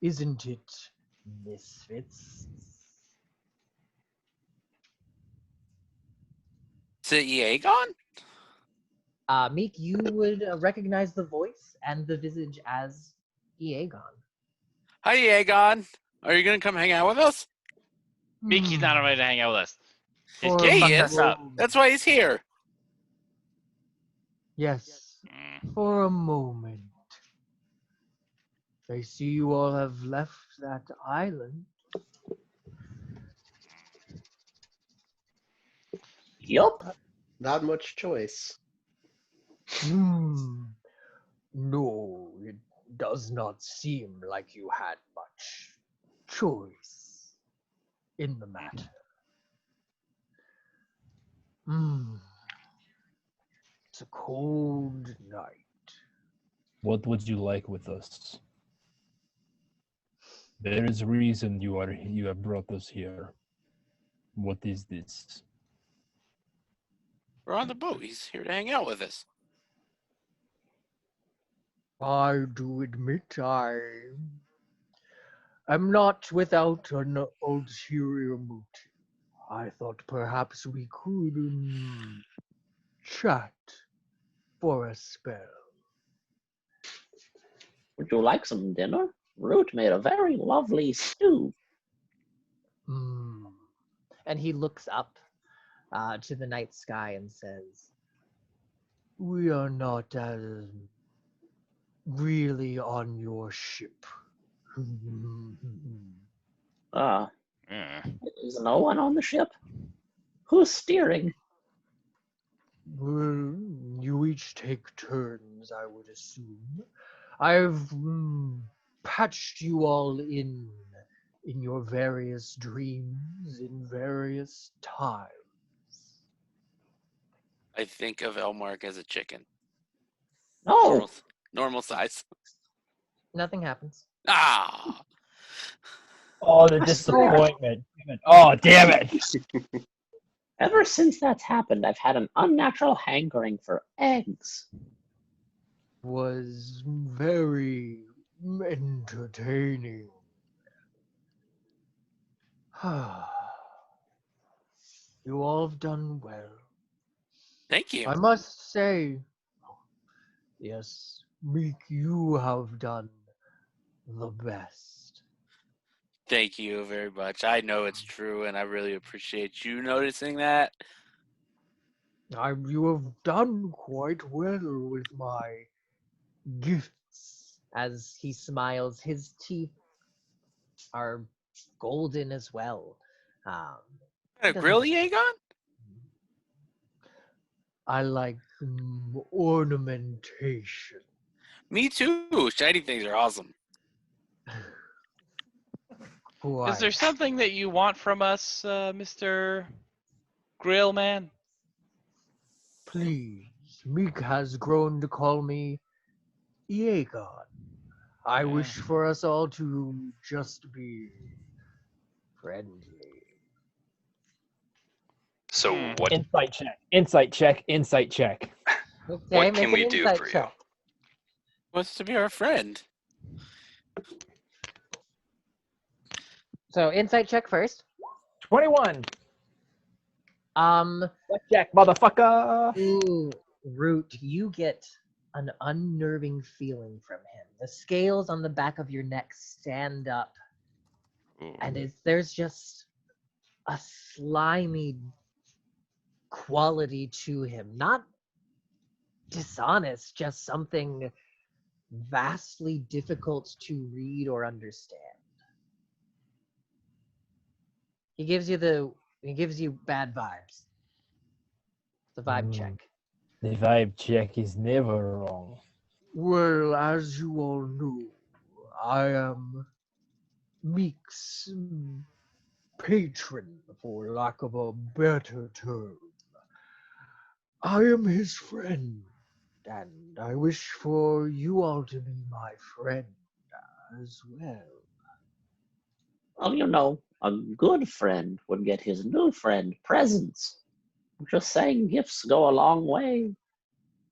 Isn't it, Misfits? Is it Aegon? Meek, you would recognize the voice and the visage as Aegon. Hi, Aegon. Are you gonna come hang out with us? Mickey's not invited to hang out with us. His For Yeah, he kid's is. stuck up. That's why he's here. Yes, Mm. for a moment. I see you all have left that island. Yup. Not much choice. No, it does not seem like you had much choice in the matter. It's a cold night. What would you like with us? There is a reason you have brought us here. What is this? We're on the boat. He's here to hang out with us. I do admit I am not without an ulterior motive. I thought perhaps we could chat for a spell. Would you like some dinner? Root made a very lovely stew. And he looks up to the night sky and says, "We are not really on your ship." Ah, Mm. is no one on the ship? Who's steering? Well, you each take turns, I would assume. I've patched you all in your various dreams in various times. I think of Elmark as a chicken. No. Normal size. Nothing happens. Ah. Oh, the disappointment. Oh, damn it. Ever since that's happened, I've had an unnatural hankering for eggs. Was very entertaining. You all have done well. Thank you. I must say, yes, Meek, you have done the best. Thank you very much. I know it's true, and I really appreciate you noticing that. You have done quite well with my gifts. As he smiles, his teeth are golden as well. A grill, Aegon? I like ornamentation. Me too. Shiny things are awesome. Is there something that you want from us, Mr. Grill Man? Please, Meek has grown to call me Aegon. I wish for us all to just be friendly. So what? Insight check. Insight check. Insight check. Okay, What make can we an do insight for you? check. Wants to be our friend. So insight check first. 21. Blackjack, motherfucker. Ooh, Root, you get an unnerving feeling from him. The scales on the back of your neck stand up, and there's just a slimy quality to him. Not dishonest, just something vastly difficult to read or understand. He gives you bad vibes. The vibe check. The vibe check is never wrong. Well, as you all know, I am Meek's patron, for lack of a better term. I am his friend, and I wish for you all to be my friend as well. Well, you know, a good friend would get his new friend presents. I'm just saying, gifts go a long way.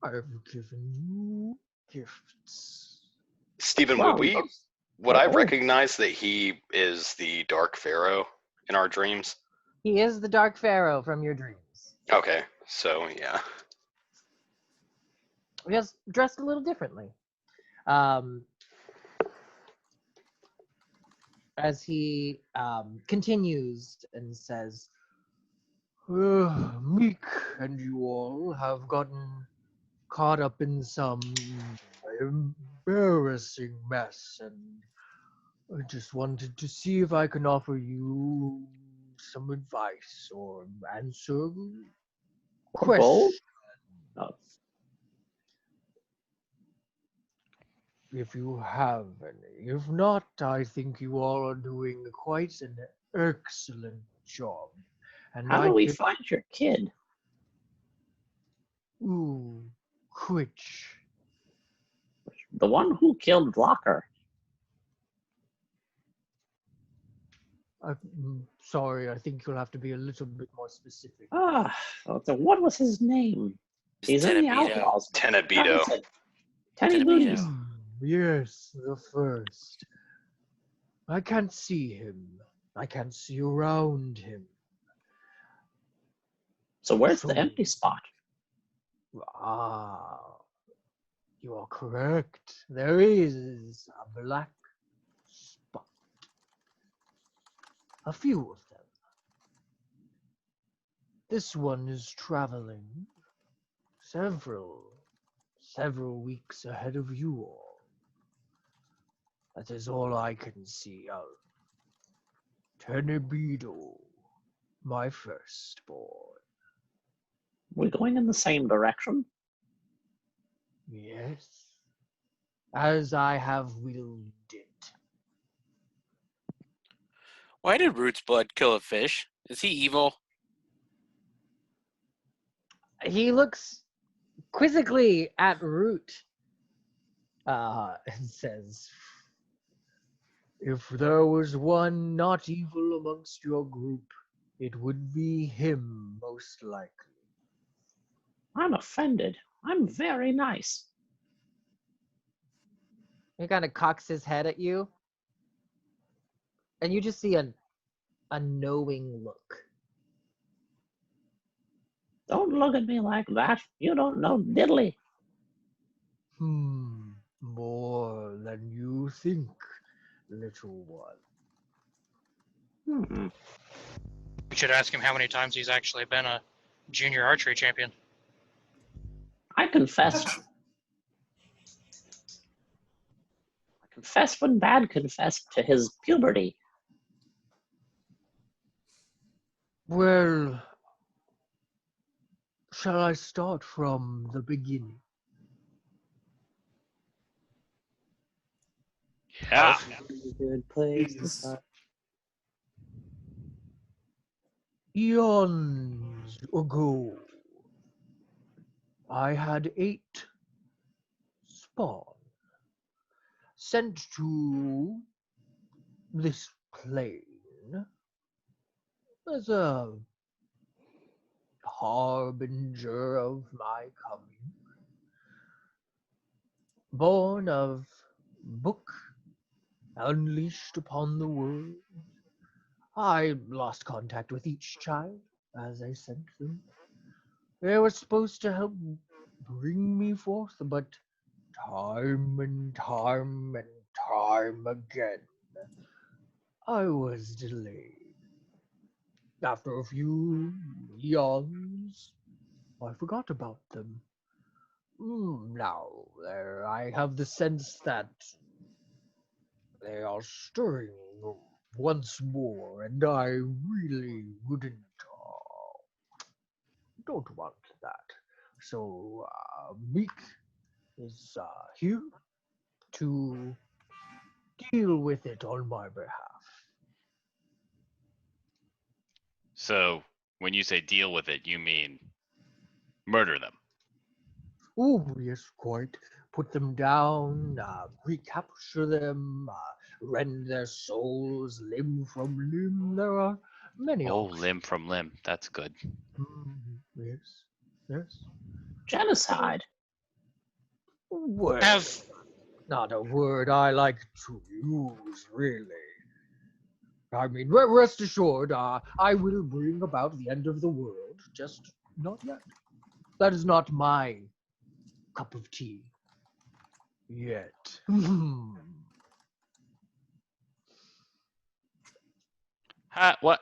I've given you gifts. Stephen, Well, would I oh, recognize that he is the Dark Pharaoh in our dreams? He is the Dark Pharaoh from your dreams. Okay, so yeah. Just dressed a little differently. As he continues and says, Meek and you all have gotten caught up in some embarrassing mess, and I just wanted to see if I can offer you some advice or answer gold? questions. Oh, If you have any. If not, I think you all are doing quite an excellent job. And how I do we can. find your kid? Ooh, which? The one who killed Blocker. Sorry, I think you'll have to be a little bit more specific. What was his name? He's in the Tenebito. Outlaws. Tenebito. Tenny Tenebito. Booties. Yes, the first. I can't see him. I can't see around him. So where's So- the empty spot? Ah, you are correct. There is a black spot. A few of them. This one is traveling several weeks ahead of you all. That is all I can see of Tenebito, my firstborn. We're going in the same direction. Yes, as I have willed it. Why did Root's blood kill a fish? Is he evil? He looks quizzically at Root and says, if there was one not evil amongst your group, it would be him, most likely. I'm offended. I'm very nice. He kind of cocks his head at you, and you just see a knowing look. Don't look at me like that. You don't know diddly. More than you think, little one. We should ask him how many times he's actually been a junior archery champion. I confess when Bad confessed to his puberty. Well, shall I start from the beginning? Yeah. Good place to Please. start. Eons ago, I had 8 spawn sent to this plane as a harbinger of my coming. Born of book unleashed upon the world, I lost contact with each child as I sent them. They were supposed to help bring me forth, but time and time and time again, I was delayed. After a few eons, I forgot about them. Now, I have the sense that they are stirring once more, and I really don't want that. So, Meek is here to deal with it on my behalf. So when you say deal with it, you mean Murder them. Oh, yes, quite. Put them down, recapture them, rend their souls limb from limb. There are many Oh, options. limb from limb. That's good. Yes, yes. Genocide. Well, Have not a word I like to use, really. I mean, rest assured, I will bring about the end of the world, just not yet. That is not my cup of tea. Yet. What?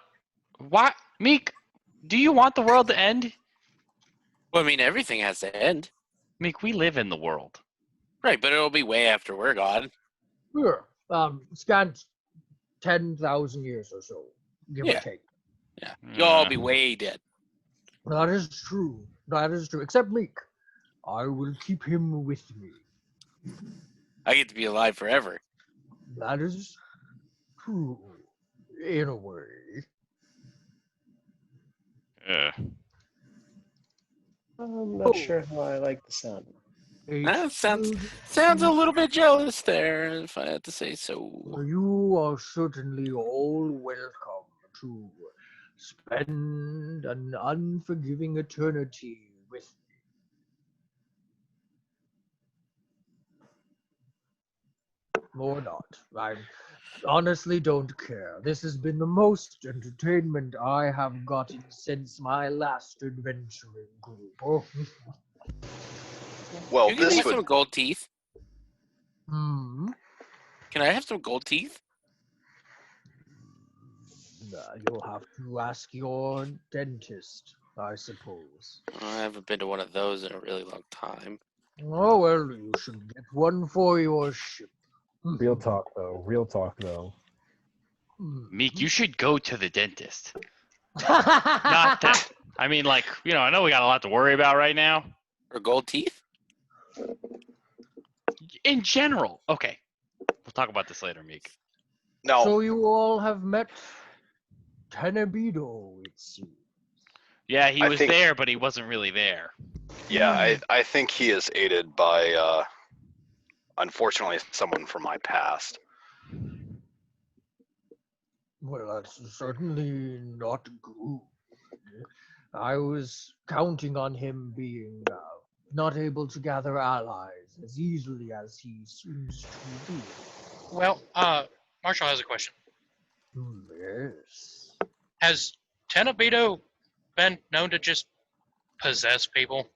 What? Meek, do you want the world to end? Well, I mean, everything has to end. Meek, we live in the world. Right, but it'll be way after we're gone. Sure. Scant 10,000 years or so, give Yeah. or take. Yeah. You'll all Uh, be way dead. That is true. That is true. Except Meek. I will keep him with me. I get to be alive forever. That is true. In a way. uh, I'm not sure how I like the sound. That sounds a little bit jealous there, if I had to say so. You are certainly all welcome to spend an unforgiving eternity with me. Or not. I honestly don't care. This has been the most entertainment I have gotten since my last adventuring group. Oh. Well, You give me this would some gold teeth. Hmm. Can I have some gold teeth? You'll have to ask your dentist, I suppose. I haven't been to one of those in a really long time. Oh, well, you should get one for your ship. Real talk, though. Real talk, though. Meek, you should go to the dentist. Not that. I mean, like, I know we got a lot to worry about right now. Or gold teeth? In general. Okay. We'll talk about this later, Meek. now. So you all have met Tenebido, it seems. Yeah, he I was think- there, but he wasn't really there. Yeah, I think he is aided by, unfortunately, someone from my past. Well, that's certainly not good. I was counting on him being not able to gather allies as easily as he seems to be. well, Marshall has a question. Yes. Has Tenebito been known to just possess people?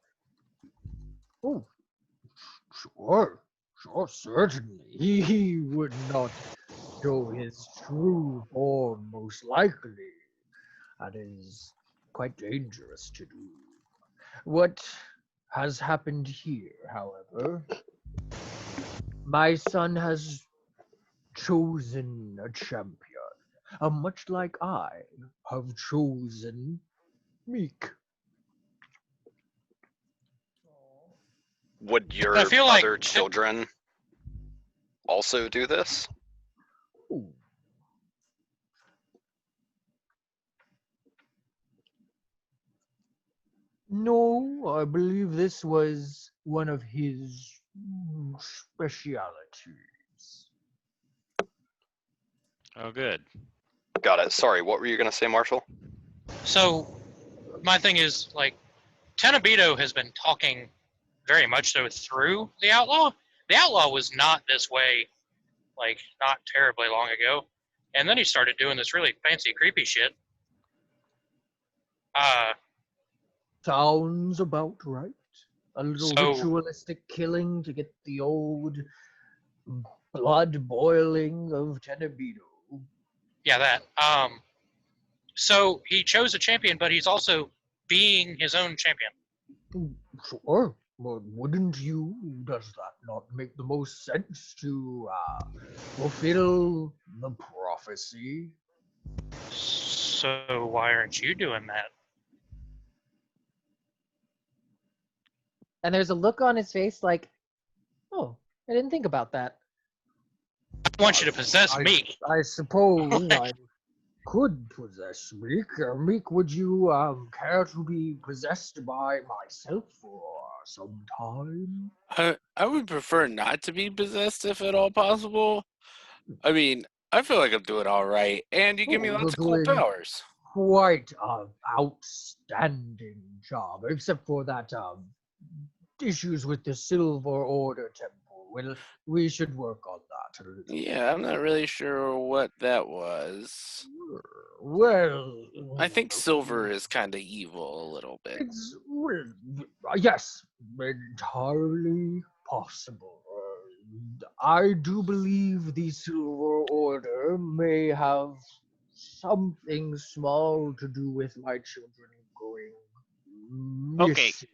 Oh, sure, certainly. He would not show his true form, most likely. That is quite dangerous to do. What has happened here, however, my son has chosen a champion, much like I have chosen Meek. Would your I feel like other children also do this? Ooh. No, I believe this was one of his specialities. Oh, good. Got it. Sorry, what were you going to say, Marshall? So, my thing is, like, Tenebito has been talking very much so through the Outlaw. The Outlaw was not this way, like, not terribly long ago. And then he started doing this really fancy, creepy shit. Sounds about right. A little So- ritualistic killing to get the old blood boiling of Tenebido. Yeah, that. So he chose a champion, but he's also being his own champion. Sure. Well, wouldn't you? Does that not make the most sense to fulfill the prophecy? So why aren't you doing that? And there's a look on his face like, oh, I didn't think about that. I want you to possess me. I suppose I'm could possess Meek. Meek, would you care to be possessed by myself for some time? I would prefer not to be possessed if at all possible. I mean, I feel like I'm doing all right, and you give me Oh, lots you're of cool doing powers. quite an outstanding job, except for that issues with the Silver Order Temple. Well, we should work on that a little. Yeah, I'm not really sure what that was. Well, I think silver is kind of evil a little bit. it's yes, entirely possible. I do believe the Silver Order may have something small to do with my children going Okay. missing.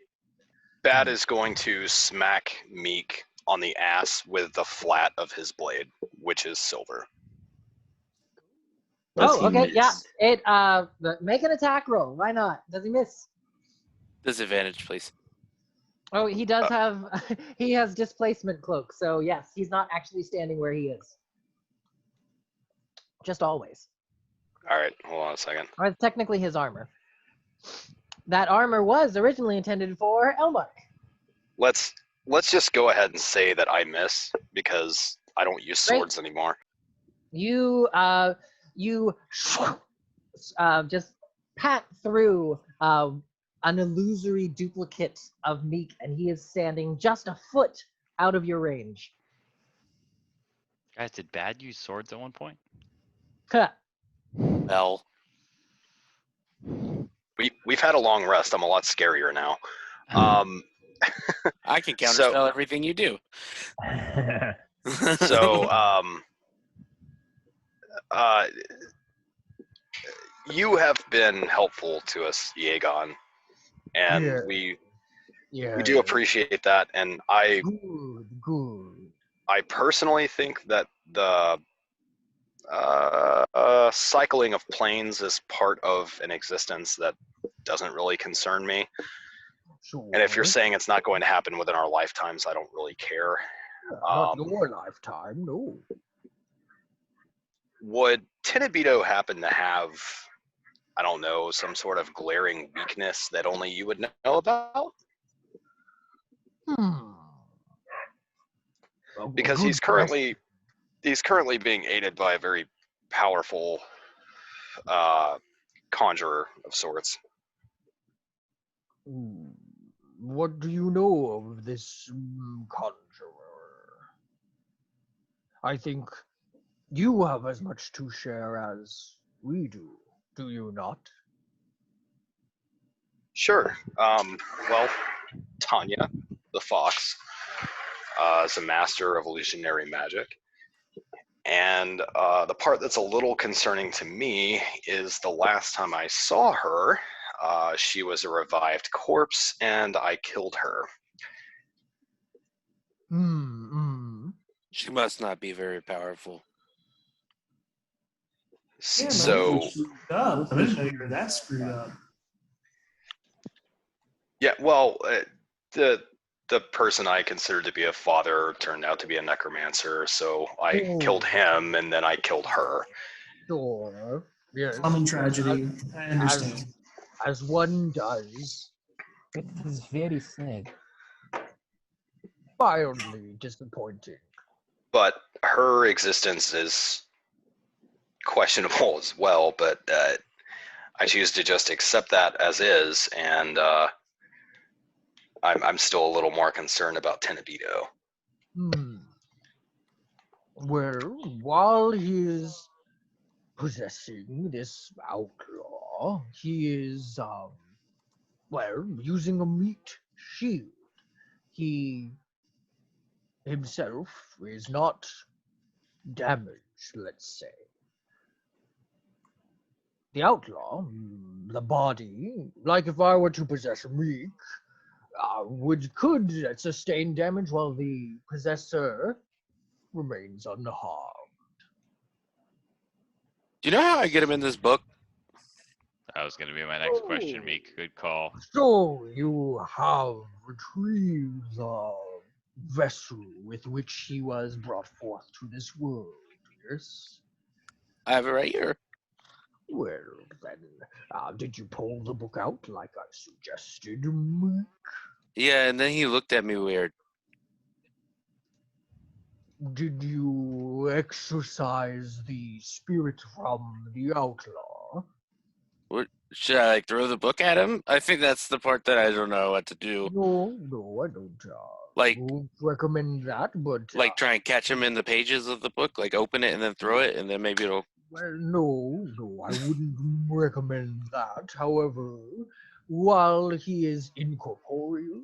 Bat is going to smack Meek on the ass with the flat of his blade, which is silver. Does he Okay, yeah. miss? Make an attack roll. Why not? Does he miss? Disadvantage, please. Oh, he does have. He has displacement cloak, so yes, he's not actually standing where he is. Just always. All right, hold on a second. Or it's technically his armor. That armor was originally intended for Elmark. Let's just go ahead and say that I miss because I don't use Great. swords anymore. You just pat through an illusory duplicate of Meek, and he is standing just a foot out of your range. Guys, did Bad use swords at one point? Huh. Well, We've had a long rest. I'm a lot scarier now. I can So- counterspell everything you do. So you have been helpful to us, Yegon, and Yeah. we Yeah. do appreciate that. And I Good. I personally think that the cycling of planes is part of an existence that doesn't really concern me. Sure. And if you're saying it's not going to happen within our lifetimes, I don't really care. Not your lifetime, no. Would Tenebito happen to have, I don't know, some sort of glaring weakness that only you would know about? Because he's currently being aided by a very powerful conjurer of sorts. What do you know of this conjurer? I think you have as much to share as we do you not? Sure. Well, Tanya, the fox, is a master of illusionary magic. And the part that's a little concerning to me is the last time I saw her, she was a revived corpse, and I killed her. She must not be very powerful. Yeah, So, I didn't know you were that screwed up. yeah, well, the person I considered to be a father turned out to be a necromancer, so I killed him, and then I killed her. Sure. Yes. Common tragedy. I understand. As one does. It is very sad. Mildly disappointing. But her existence is questionable as well, but I choose to just accept that as is, and I'm still a little more concerned about Tenebito. Well, while he is possessing this outlaw, he is, using a meat shield. He himself is not damaged, let's say. The outlaw, the body, like if I were to possess a meat, could sustain damage while the possessor remains unharmed. Do you know how I get him in this book? That was going to be my next question, Meek. Good call. So you have retrieved the vessel with which he was brought forth to this world, yes? I have it right here. Well, then, did you pull the book out like I suggested, Meek? Yeah, and then he looked at me weird. Did you exorcise the spirit from the outlaw? What should I like throw the book at him? I think that's the part that I don't know what to do. No, I don't. Like- Won't recommend that, but Like try and catch him in the pages of the book, like open it and then throw it, and then maybe it'll. well, no, I wouldn't recommend that. However, while he is incorporeal,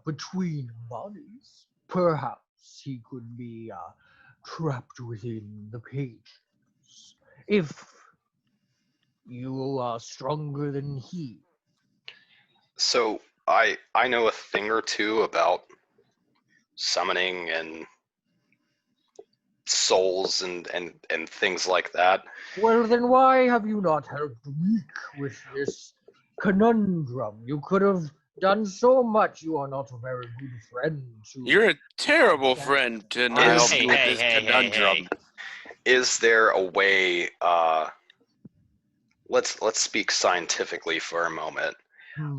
between bodies, perhaps he could be trapped within the pages. If you are stronger than he. So I know a thing or two about summoning and souls and things like that. Well, then why have you not helped Meek with this conundrum? You could have done so much. You are not a very good friend to. You're a terrible friend to not Is- help me with this conundrum. Is there a way? Let's speak scientifically for a moment.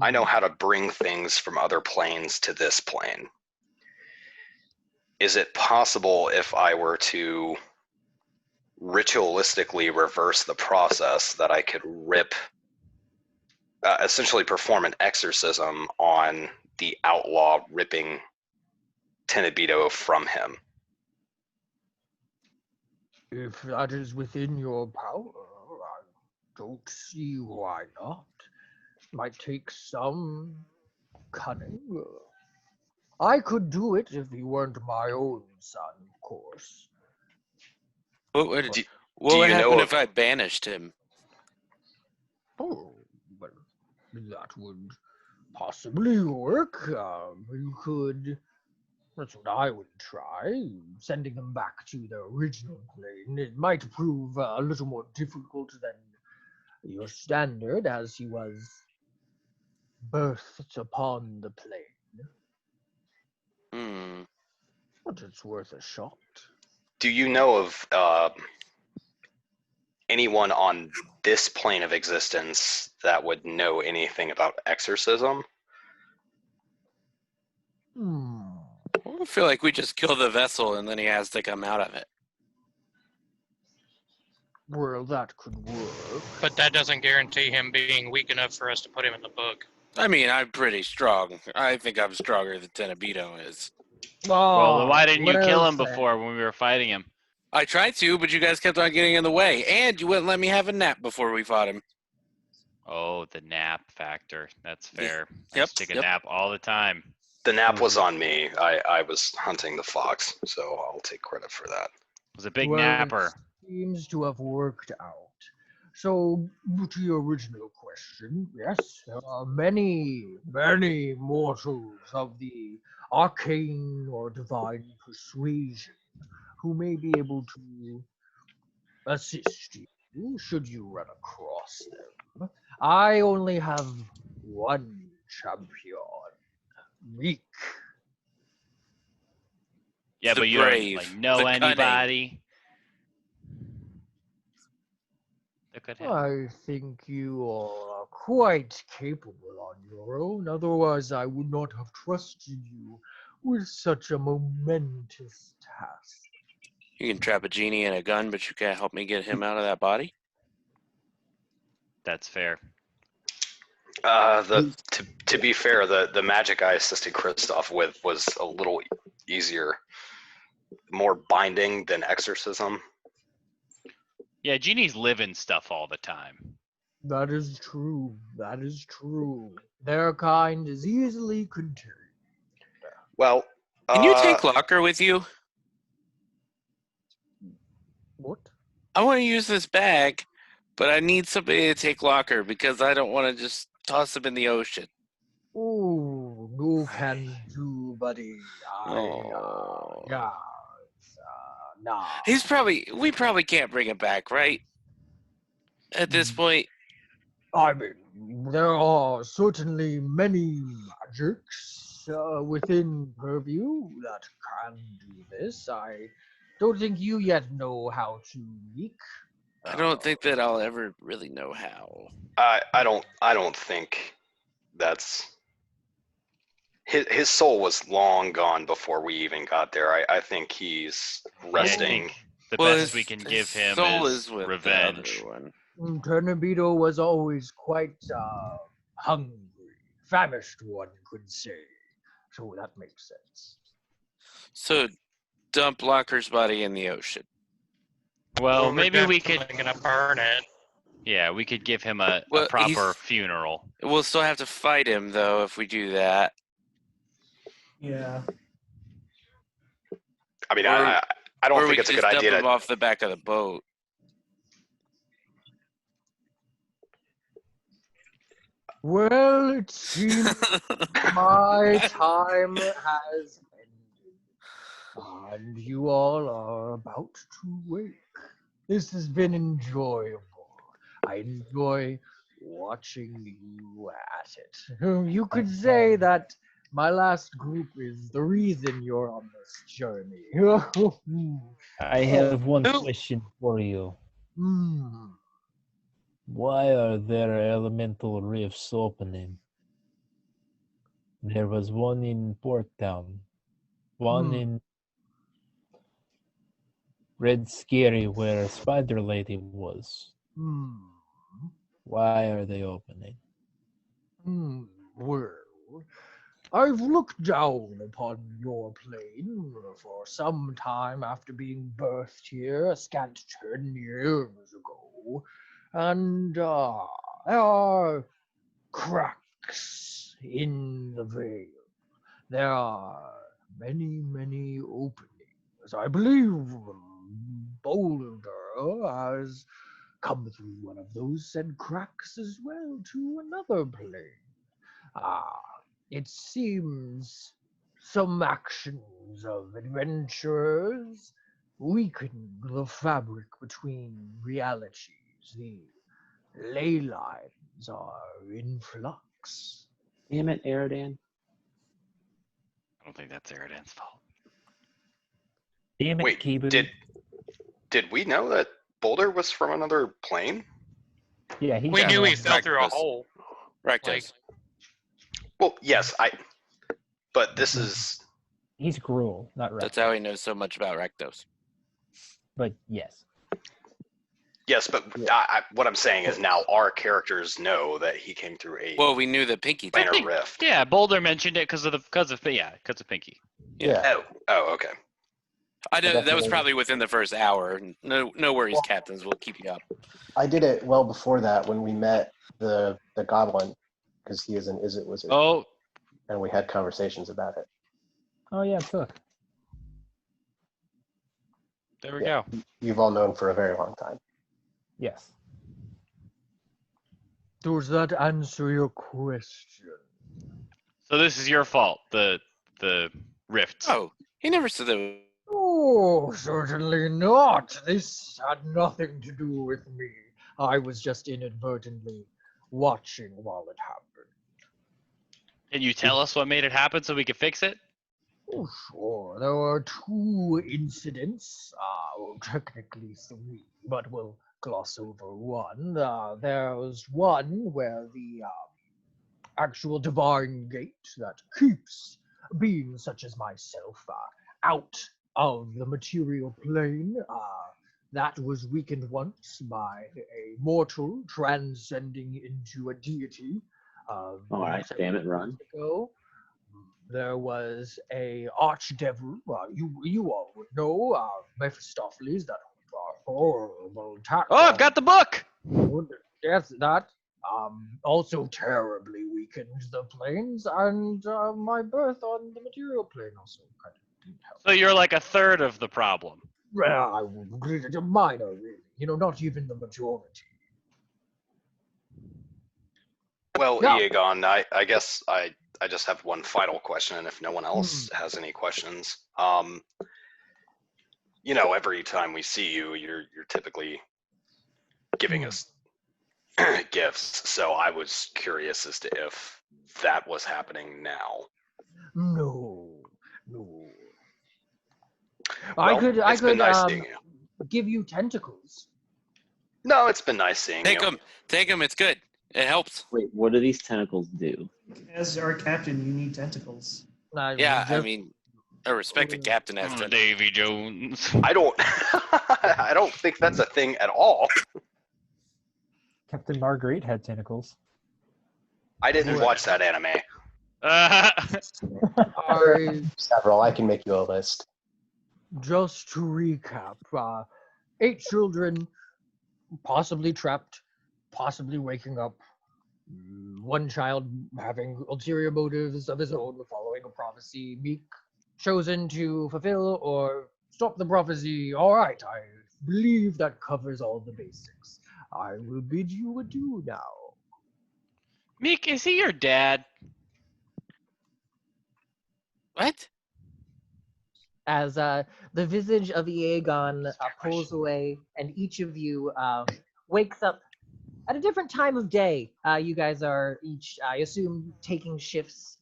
I know how to bring things from other planes to this plane. Is it possible if I were to ritualistically reverse the process that I could essentially perform an exorcism on the outlaw, ripping Tenebito from him? If that is within your power, I don't see why not. Might take some cunning. I could do it if he weren't my own son, of course. What would, Do what would you know happen of- if I banished him? Oh, well, that would possibly work. You could. That's what I would try. Sending him back to the original plane. It might prove a little more difficult than your standard, as he was birthed upon the plane. Hmm. But it's worth a shot. Do you know of anyone on this plane of existence that would know anything about exorcism? I feel like we just kill the vessel and then he has to come out of it. Well, that could work. But that doesn't guarantee him being weak enough for us to put him in the book. I mean, I'm pretty strong. I think I'm stronger than Tenebito is. Well, then why didn't you kill well him said. before when we were fighting him? I tried to, but you guys kept on getting in the way, and you wouldn't let me have a nap before we fought him. Oh, the nap factor. That's fair. I Yep, used to take a nap all the time. The nap was on me. I was hunting the fox, so I'll take credit for that. It was a big Well, napper. It seems to have worked out. So, to your original question, yes, there are many mortals of the arcane or divine persuasion who may be able to assist you should you run across them. I only have one champion, Meek. Yeah, The but you don't brave, like know the cunning. anybody. That could happen. I think you are quite capable on your own. Otherwise, I would not have trusted you with such a momentous task. You can trap a genie in a gun, but you can't help me get him out of that body? That's fair. To be fair, the magic I assisted Kristoff with was a little easier, more binding than exorcism. Yeah, genies live in stuff all the time. That is true. That is true. Their kind is easily contained. Well, Can you take Locker with you? What? I want to use this bag, but I need somebody to take Locker because I don't want to just toss him in the ocean. Oh, no can do, buddy. Oh. Nah. We probably can't bring him back, right? At this point, I mean, there are certainly many magics within purview that can do this. I don't think you yet know how to leak. I don't think that I'll ever really know how. I don't think that's his soul was long gone before we even got there. I think he's I resting. think the Well, best we can his give him soul is with revenge. the other one. Ternabito was always quite hungry, famished, one could say. So that makes sense. So dump Locker's body in the ocean. Well, We're maybe we could. definitely gonna burn it. Yeah, we could give him a Well, proper funeral. We'll still have to fight him though if we do that. Yeah. I mean, Or- I Or don't we think it's could a good just dump idea him to. off the back of the boat. Well, it seems my time has ended, and you all are about to wake. This has been enjoyable. I enjoy watching you at it. You could say that my last group is the reason you're on this journey. I have one Who- question for you. Hmm. Why are there elemental rifts opening? There was one in Porttown, one Hmm. in Red Scary where Spider Lady was. Hmm. Why are they opening? Well, I've looked down upon your plane for some time after being birthed here, a scant 10 years ago, and there are cracks in the veil. There are many, many openings. I believe Boulder has come through one of those said cracks as well to another plane. It seems some actions of adventurers weaken the fabric between realities. The ley lines are in flux. Damn it, Eridan. I don't think that's Eridan's fault. Damn it, Wait, Kibu. did we know that Boulder was from another plane? Yeah, he We knew he fell Right, through a because- hole. Rectos. Like, Well, yes, but this is He's Gruel, not Rectos. That's how he knows so much about Rectos. But yes. yes, but what I'm saying is now our characters know that he came through a Well, we knew that Pinky did. planar rift. Yeah, Boulder mentioned it because of Pinky. Yeah. Oh, okay. I know that was Definitely. probably within the first hour. No worries, Well- captains. We'll keep you up. I did it well before that when we met the goblin, because he is an Izzet wizard, Oh, and we had conversations about it. Oh yeah, Took. there we Yeah. go. You've all known for a very long time. Yes. Does that answer your question? So this is your fault. The rifts. Oh, he never said that. Oh, certainly not. This had nothing to do with me. I was just inadvertently watching while it happened. Can you tell us what made it happen so we can fix it? Oh, sure. There were two incidents. Well, technically three, but we'll gloss over one. There was one where the actual divine gate that keeps beings such as myself out of the material plane. That was weakened once by a mortal transcending into a deity. All right, damn it, run. Ago. There was a archdevil. You all would know Mephistopheles, that horrible attack. Oh, I've got the book. Yes, that also terribly weakened the planes, and my birth on the material plane also kind of didn't help. So you're like a third of the problem. Well, I would agree that minor, really. Not even the majority. Well, Yeah. Iagon, I guess I just have one final question, and if no one else has any questions, every time we see you, you're typically giving us gifts. So I was curious as to if that was happening now. No. Well, I it's been could nice seeing you. give you tentacles. No, it's been nice seeing Take you. them. Take them. It's good. It helps. Wait, what do these tentacles do? As our captain, you need tentacles. Yeah, I Just- mean, a respected captain has to. Davy Jones. I don't. I don't think that's a thing at all. Captain Marguerite had tentacles. I didn't watch that anime. are Several. I can make you a list. just to recap, 8 children, possibly trapped, possibly waking up. One child having ulterior motives of his own, following a prophecy. Meek chosen to fulfill or stop the prophecy. All right, I believe that covers all the basics. I will bid you adieu now. Meek, is he your dad? What? As the visage of Aegon pulls away, and each of you wakes up at a different time of day. You guys are each, I assume, taking shifts,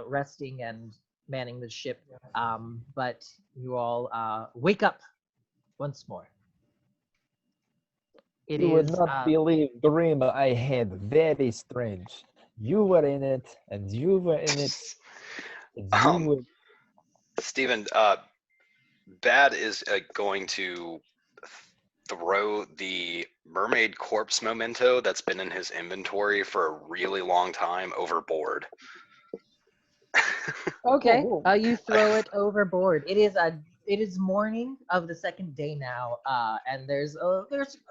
resting and manning the ship. But you all wake up once more. It You would is not believe the dream I had. Very strange. You were in it, and you were in it. And you were... Steven, Bad is going to throw the mermaid corpse memento that's been in his inventory for a really long time overboard. okay. Oh, You throw it overboard. It is morning of the second day now, and there's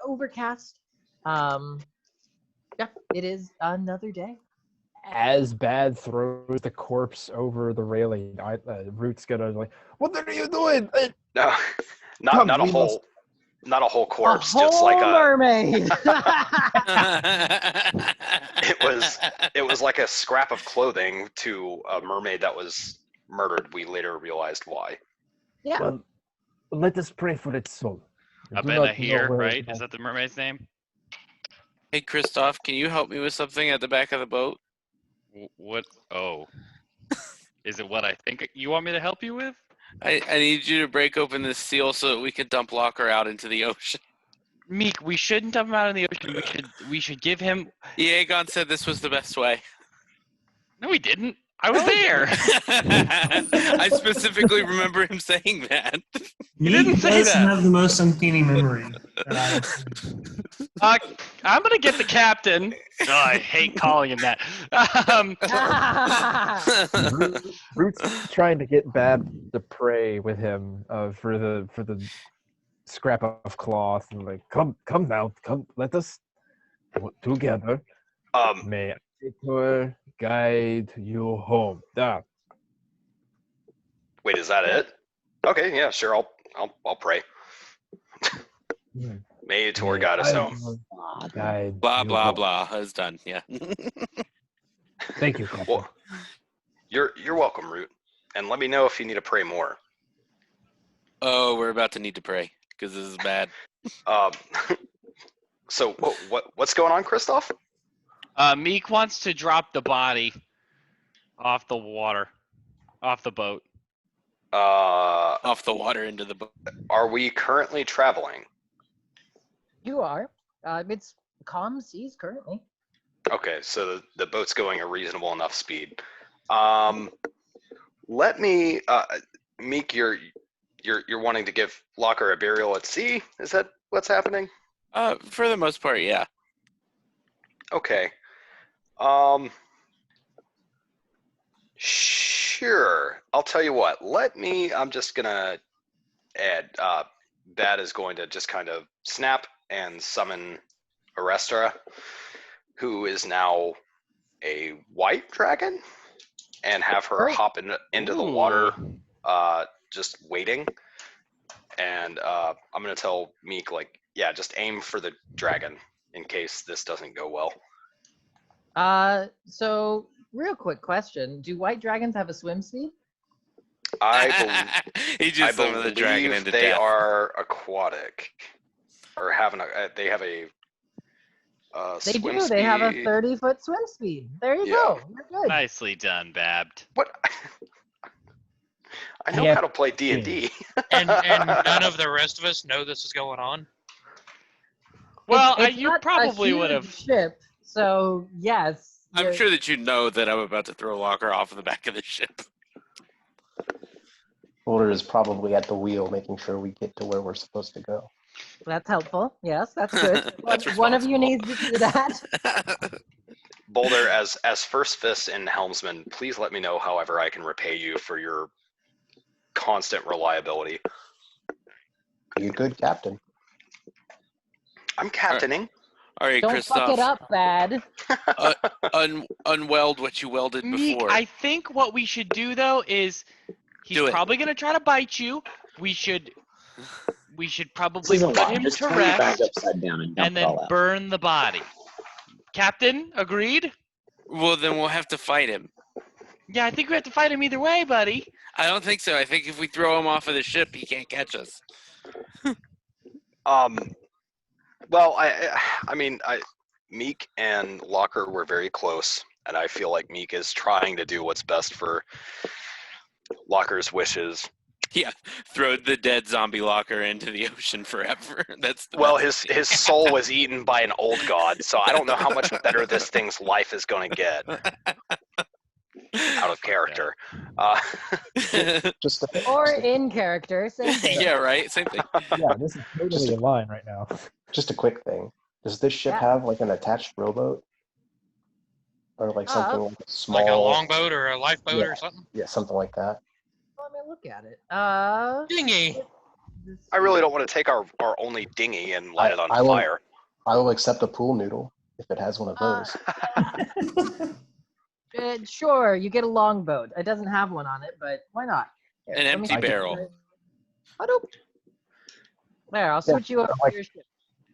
overcast. Yeah, it is another day. As Bad throws the corpse over the railing, Root's gonna like, "What are you doing?" No, Come, not a we must- whole, not a whole A corpse, whole just like a. mermaid. It was like a scrap of clothing to a mermaid that was murdered. We later realized why. Yeah. Well, let us pray for its soul. I do Abena not know here, where right? it Is that the mermaid's name? Hey, Christoph, can you help me with something at the back of the boat? What? Oh. Is it what I think you want me to help you with? I need you to break open this seal so that we can dump Locker out into the ocean. Meek, we shouldn't dump him out in the ocean. We should give him. Aegon said this was the best way. No, he didn't. I was there. I specifically remember him saying that. didn't Meek say does that. have the most uncanny memory. I'm gonna get the captain. Oh, I hate calling him that. Root's trying to get Bad to pray with him for the scrap of cloth, and like, come now, come, let us together. May I guide you home. Wait, is that it? Okay, yeah, sure. I'll pray. May Tor guide us home. Guide Blah you blah home. blah. It's done. Yeah. Thank you, Captain. Well, you're welcome, Root. And let me know if you need to pray more. Oh, we're about to need to pray because this is bad. So what's going on, Christoph? Meek wants to drop the body off the water, off the boat. Off the water into the boat. Are we currently traveling? You are. It's calm seas currently. Okay, so the boat's going a reasonable enough speed. Let me, Meek, you're wanting to give Locker a burial at sea? Is that what's happening? For the most part, yeah. Okay. Sure. I'll tell you what. I'm just gonna add. Bad is going to just kind of snap and summon Arestra, who is now a white dragon, and have her hop into the water, just waiting. And I'm gonna tell Meek, like, yeah, just aim for the dragon in case this doesn't go well. So real quick question: do white dragons have a swim speed? He just summoned the dragon into they death. are aquatic, or they have a They swim do. They have a speed. 30-foot swim speed. There you Yeah. go. You're good. Nicely done, Babbed. What? I know Yeah. how to play D&D. And none of the rest of us know this is going on. Well, it's you not probably a would huge have. ship, so yes. I'm you're- sure that you know that I'm about to throw Locker off of the back of the ship. Boulder is probably at the wheel, making sure we get to where we're supposed to go. That's helpful. Yes, that's good. That's One of you responsible. needs to do that. Boulder, as first fist and helmsman, please let me know however I can repay you for your constant reliability. Be a good captain. I'm captaining. All right, Don't fuck it Christoph, up, bad. unweld what you welded Meek, before. I think what we should do though is he's Do it. probably gonna try to bite you. We should This probably isn't put law. him Just to turn the bag rest upside down and dump and it all then out. burn the body. Captain, agreed? Well, then we'll have to fight him. Yeah, I think we have to fight him either way, buddy. I don't think so. I think if we throw him off of the ship, he can't catch us. Well, I mean, Meek and Locker were very close, and I feel like Meek is trying to do what's best for Locker's wishes. Yeah, throw the dead zombie Locker into the ocean forever. That's the Well, best. his soul was eaten by an old god, so I don't know how much better this thing's life is going to get. Out of character. Just a, Or in character, same thing. Yeah, right. Same thing. Yeah, this is Just totally a- in line right now. just a quick thing. Does this ship Yeah. have like an attached rowboat? Or like something like a small, Like a longboat or a lifeboat Yeah. or something? yeah, something like that. Let me look at it. Dinghy. I really don't want to take our only dinghy and light it on I will- fire. I will accept a pool noodle if it has one of those. Sure, you get a longboat. It doesn't have one on it, but why not? Here, An let me empty see. barrel. Hadoop. There, I'll Yeah, switch you over like- to your ship.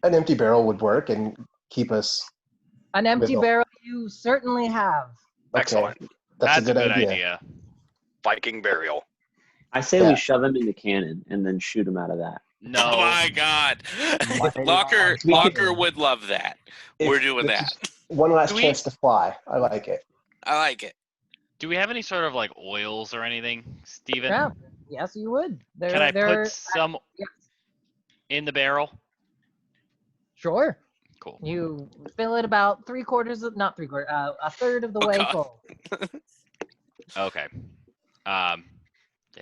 An empty barrel would work and keep us. An empty with a- barrel you certainly have. Okay, Excellent. That's, a good idea. Viking burial. I say Yeah. we shove him in the cannon and then shoot him out of that. No. Oh my God. My- Locker would love that. We're If doing this that. is One last Do we- chance to fly. I like it. I like it. Do we have any sort of like oils or anything, Steven? Yeah. Yes, you would. They're, Can I they're, put some yes, in the barrel? sure. Cool. You fill it about not three quarters, a third of the Oh, way God. full. Okay. I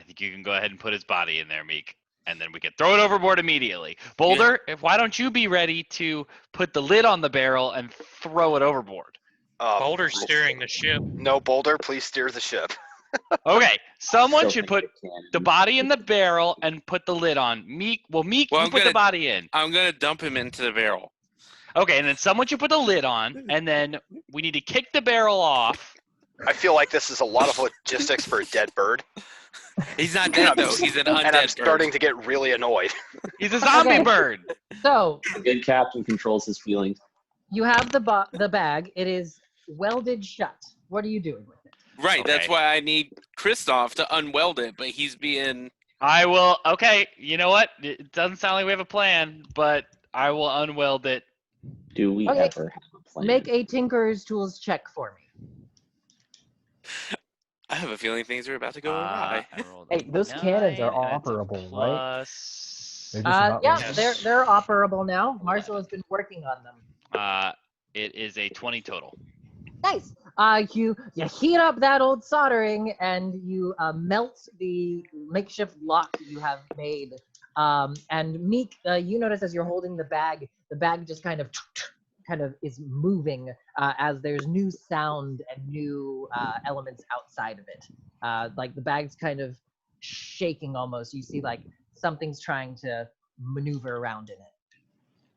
think you can go ahead and put his body in there, Meek, and then we can throw it overboard immediately. Boulder, why don't you be ready to put the lid on the barrel and throw it overboard? Boulder's steering the ship. No, Boulder, please steer the ship. Okay, someone Still should think put the cannon. the body in the barrel and put the lid on. Meek, Well, you I'm put the gonna- body in. I'm going to dump him into the barrel. Okay, and then someone should put the lid on, and then we need to kick the barrel off. I feel like this is a lot of logistics for a dead bird, He's not dead, though. He's an undead and I'm bird. starting to get really annoyed. He's a zombie Okay. bird. So A good captain controls his feelings. you have the bag. It is welded shut. What are you doing with it? Right, that's Okay. why I need Christoph to unweld it, but he's being... I will. Okay, you know what? It doesn't sound like we have a plan, but I will unweld it. Do we Okay. ever have a plan? Make a Tinker's Tools check for me. I have a feeling things are about to go awry. I rolled Hey, a those cannons are 9, and it's a operable, right? plus, They're just not Yeah, really- they're operable now. Marshall has been working on them. It is a 20 total. Nice. You heat up that old soldering and you melt the makeshift lock you have made. And Meek, you notice as you're holding the bag just kind of is moving as there's new sound and new elements outside of it. Like the bag's kind of shaking almost. You see like something's trying to maneuver around in it.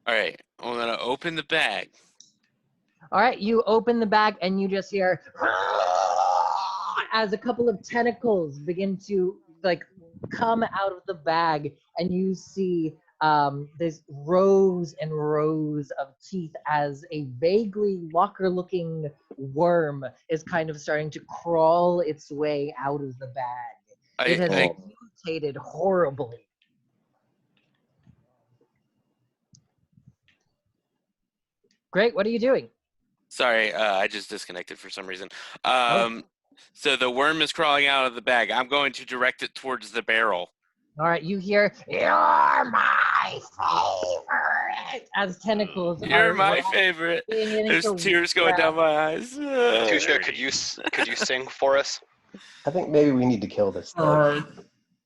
All right, I'm going to open the bag. All right, you open the bag and you just hear as a couple of tentacles begin to like come out of the bag, and you see there's rows and rows of teeth as a vaguely Locker-looking worm is kind of starting to crawl its way out of the bag. It has I, mutated horribly. Great, what are you doing? sorry, I just disconnected for some reason. So the worm is crawling out of the bag. I'm going to direct it towards the barrel. All right, you hear, "You're mine!" my favorite. As tentacles You're are my favorite. beginning There's to tears going down my eyes. Tusha, could you sing for us? I think maybe we need to kill this thing.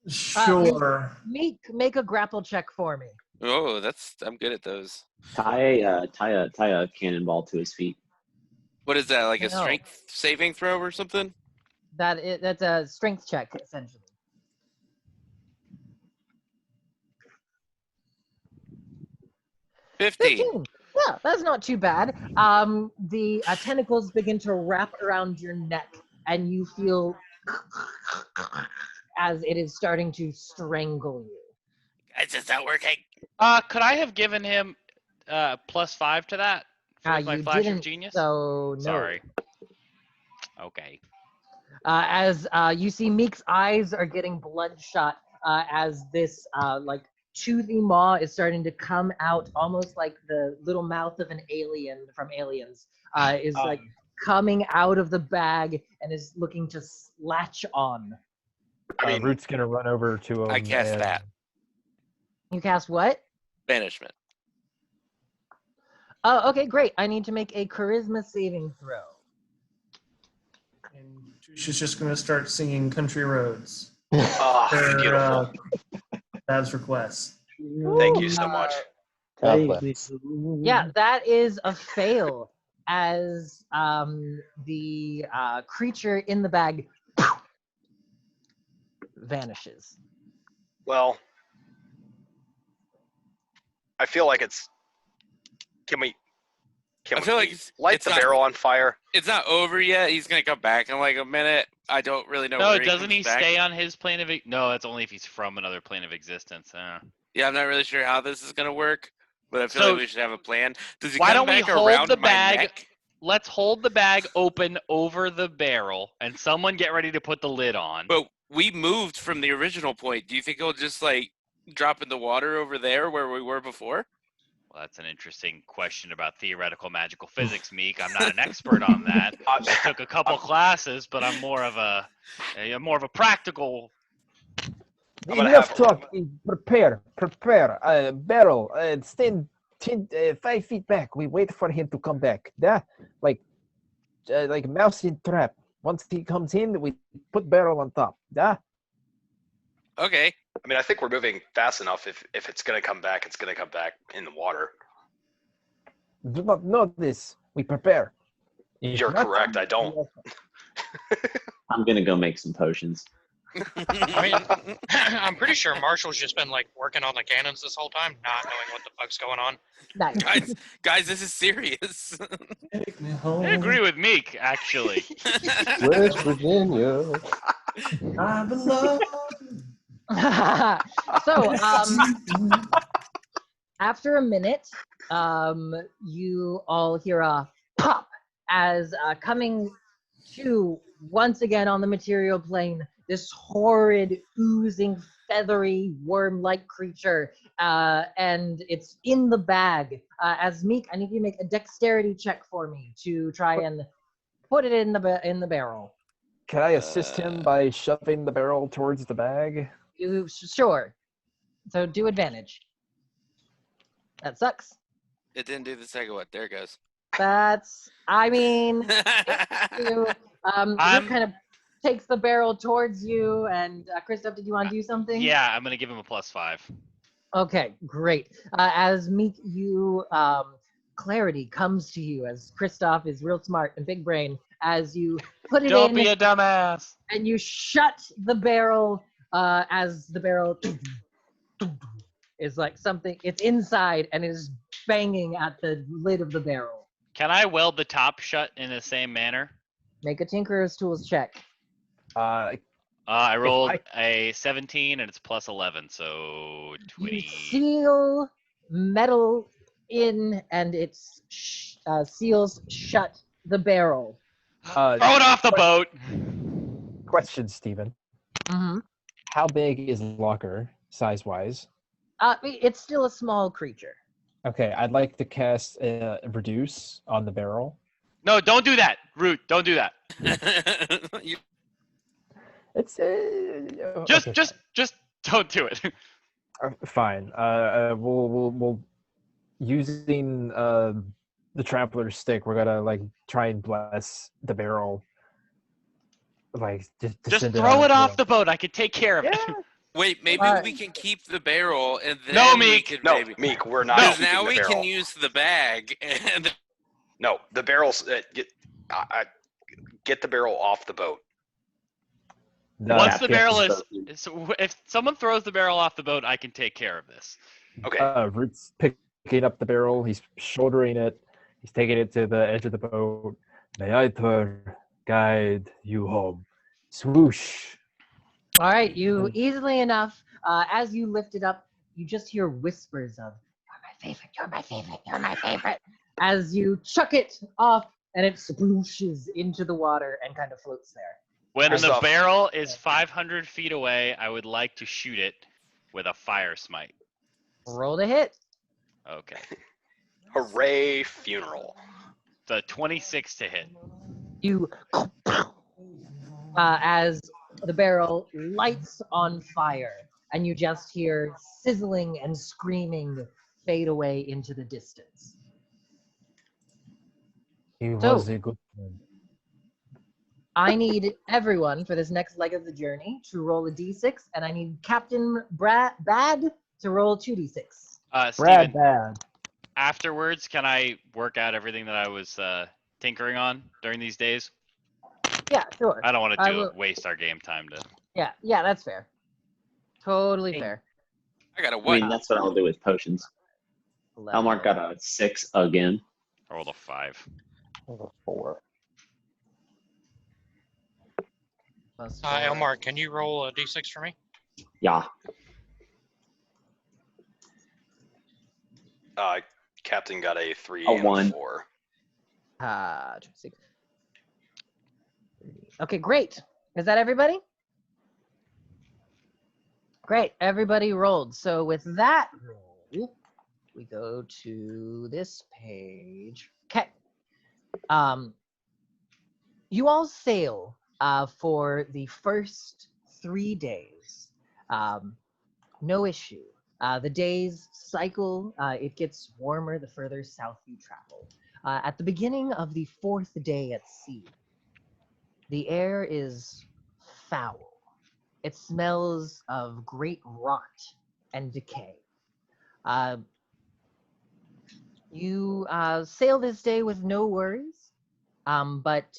Sure. Make a grapple check for me. Oh, I'm good at those. Tie a cannonball to his feet. What is that, like a No. strength saving throw or something? That's a strength check essentially. 15. Yeah, that's not too bad. The tentacles begin to wrap around your neck, and you feel as it is starting to strangle you. Guys, is that working? Could I have given him +5 to that with my You flash didn't, of genius? so no. Sorry. Okay. As you see, Meek's eyes are getting bloodshot as this like toothy maw is starting to come out, almost like the little mouth of an alien from Aliens is like coming out of the bag and is looking to latch on. I mean, Root's gonna run over to him. I cast and- that. You cast what? Banishment. Oh, okay, great. I need to make a charisma saving throw. And Tusha's just going to start singing Country Roads. ah, Their, beautiful. Bab's request. Thank you so much. Yeah, that is a fail as the creature in the bag vanishes. Well, I feel like it's. Can we I feel like light it's the not- barrel on fire? It's not over yet. He's gonna come back in like a minute. I don't really know. No, where doesn't he comes back. stay on his plane of? No, that's only if he's from another plane of existence. Yeah, I'm not really sure how this is gonna work, but I feel So- like we should have a plan. Does he Why come don't we back hold around the my bag? neck? Let's hold the bag open over the barrel, and someone get ready to put the lid on. But we moved from the original point. Do you think he'll just like drop in the water over there where we were before? Well, that's an interesting question about theoretical magical physics, Meek. I'm not an expert on that. I took a couple classes, but I'm more of a practical. I'm gonna Enough have- talk. Prepare. Barrel. Stand 5 feet back. We wait for him to come back. Yeah, like mouse in trap. Once he comes in, we put barrel on top. Yeah. Okay. I mean, I think we're moving fast enough. If it's gonna come back, it's gonna come back in the water. Do not know this. We prepare. If You're not, correct. I don't. I'm gonna go make some potions. I mean, I'm pretty sure Marshall's just been like working on the cannons this whole time, not knowing what the fuck's going on. Nice. guys, this is serious. Take me home. I agree with Meek, actually. West Virginia. I belong. So, after a minute, you all hear a pop as coming to once again on the material plane, this horrid, oozing, feathery, worm-like creature, and it's in the bag. As Meek, I need you to make a dexterity check for me to try and put it in the barrel. Can I assist him by shoving the barrel towards the bag? Sure. So do advantage. That sucks. It didn't do the second one. There it goes. I mean, you, Luke I'm- kind of takes the barrel towards you, and Christoph, did you want to do something? Yeah, I'm gonna give him a +5. Okay, great. As Meek, you clarity comes to you as Christoph is real smart and big brain. As you put it Don't in, be a dumbass. and you shut the barrel. As the barrel is like something, it's inside and is banging at the lid of the barrel. Can I weld the top shut in the same manner? Make a Tinkerer's Tools check. I rolled a 17 and it's +11, so 20. You seal metal in, and it seals shut the barrel. Throw it off the boat. Question, Steven. Mm-hmm. How big is Locker, size-wise? It's still a small creature. Okay, I'd like to cast Reduce on the barrel. No, don't do that, Root. Don't do that. You- It's Just okay, don't do it. Fine. We'll using the trampler's stick. We're gonna like try and bless the barrel. Like just Just send throw on it its off way. the boat. I could take care of it. Yeah. Wait, maybe Alright. we can keep the barrel and then No, we Meek. could No, maybe. Meek, we're not Because keeping now the we barrel. can use the bag and No, the barrel's get the barrel off the boat. Once the Captain barrel is, spoken. so if someone throws the barrel off the boat, I can take care of this. Okay. Root's picking up the barrel. He's shouldering it. He's taking it to the edge of the boat. May I guide you home? Swoosh. All right, you easily enough. As you lift it up, you just hear whispers of "You're my favorite. You're my favorite. You're my favorite." As you chuck it off, and it splooshes into the water and kind of floats there. When the Christoph. barrel is 500 feet away, I would like to shoot it with a fire smite. Roll to hit. Okay. Hooray, funeral. The 26 to hit. You as the barrel lights on fire, and you just hear sizzling and screaming fade away into the distance. He So- was a good friend. I need everyone for this next leg of the journey to roll a d6, and I need Captain Bad to roll 2d6. Brad Steven, bad. afterwards, can I work out everything that I was tinkering on during these days? Yeah, sure. I don't want I to will- waste our game time to. Yeah, that's fair. Totally fair. I got a I what? mean, that's what I'll do with potions. 11. Elmark got a 6 again. I rolled a 5. 4. Plus 4. Elmar, can you roll a d6 for me? Yeah. Captain got a 3 A and 1. a 4. 6. Okay, great. Is that everybody? Great. Everybody rolled. So with that roll, we go to this page. Okay. You all sail for the first 3 days. No issue. The days cycle. It gets warmer the further south you travel. At the beginning of the 4th day at sea, the air is foul. It smells of great rot and decay. You sail this day with no worries, but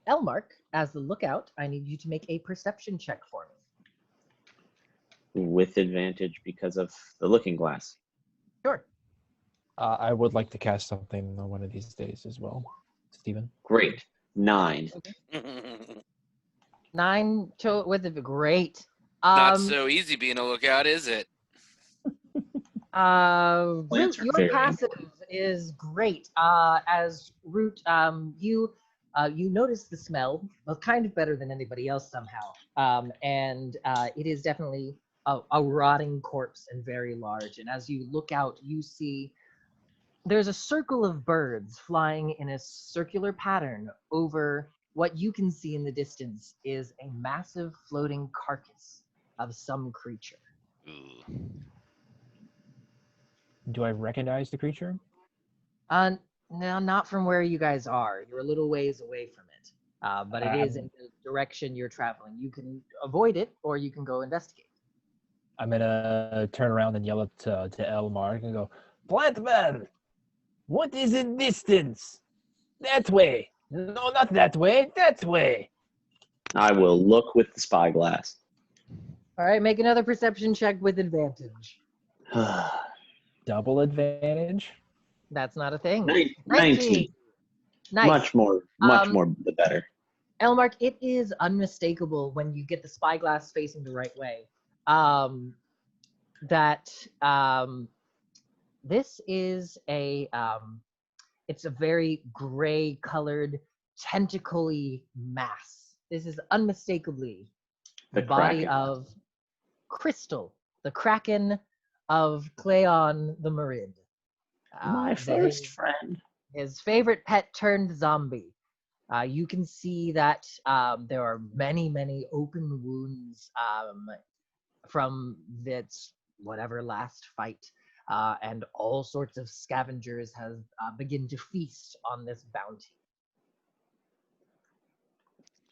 Elmark, as the lookout, I need you to make a perception check for me. With advantage because of the looking glass. Sure. I would like to cast something on one of these days as well, Steven. Great. 9. 9 with it. Great. Not so easy being a lookout, is it? Root, Plants are your very passive is great. As Root, you notice the smell, well, kind of better than anybody else somehow. And it is definitely a rotting corpse and very large. And as you look out, you see there's a circle of birds flying in a circular pattern over what you can see in the distance is a massive floating carcass of some creature. Ooh. Do I recognize the creature? No, not from where you guys are. You're a little ways away from it. But it is in the direction you're traveling. You can avoid it, or you can go investigate. I'm gonna turn around and yell at to Elmark and go, Plantman, what is in distance? That way. No, not that way. That way. I will look with the spyglass. All right, make another perception check with advantage. Double advantage. That's not a thing. 19. Nice. Much more the better. Elmark, it is unmistakable when you get the spyglass facing the right way. This is it's a very gray colored tentacly mass. This is unmistakably the body Kraken. of Crystal, the Kraken of Cleon the Marid. My first friend. His favorite pet turned zombie. You can see that there are many, many open wounds from its whatever last fight, and all sorts of scavengers have begin to feast on this bounty.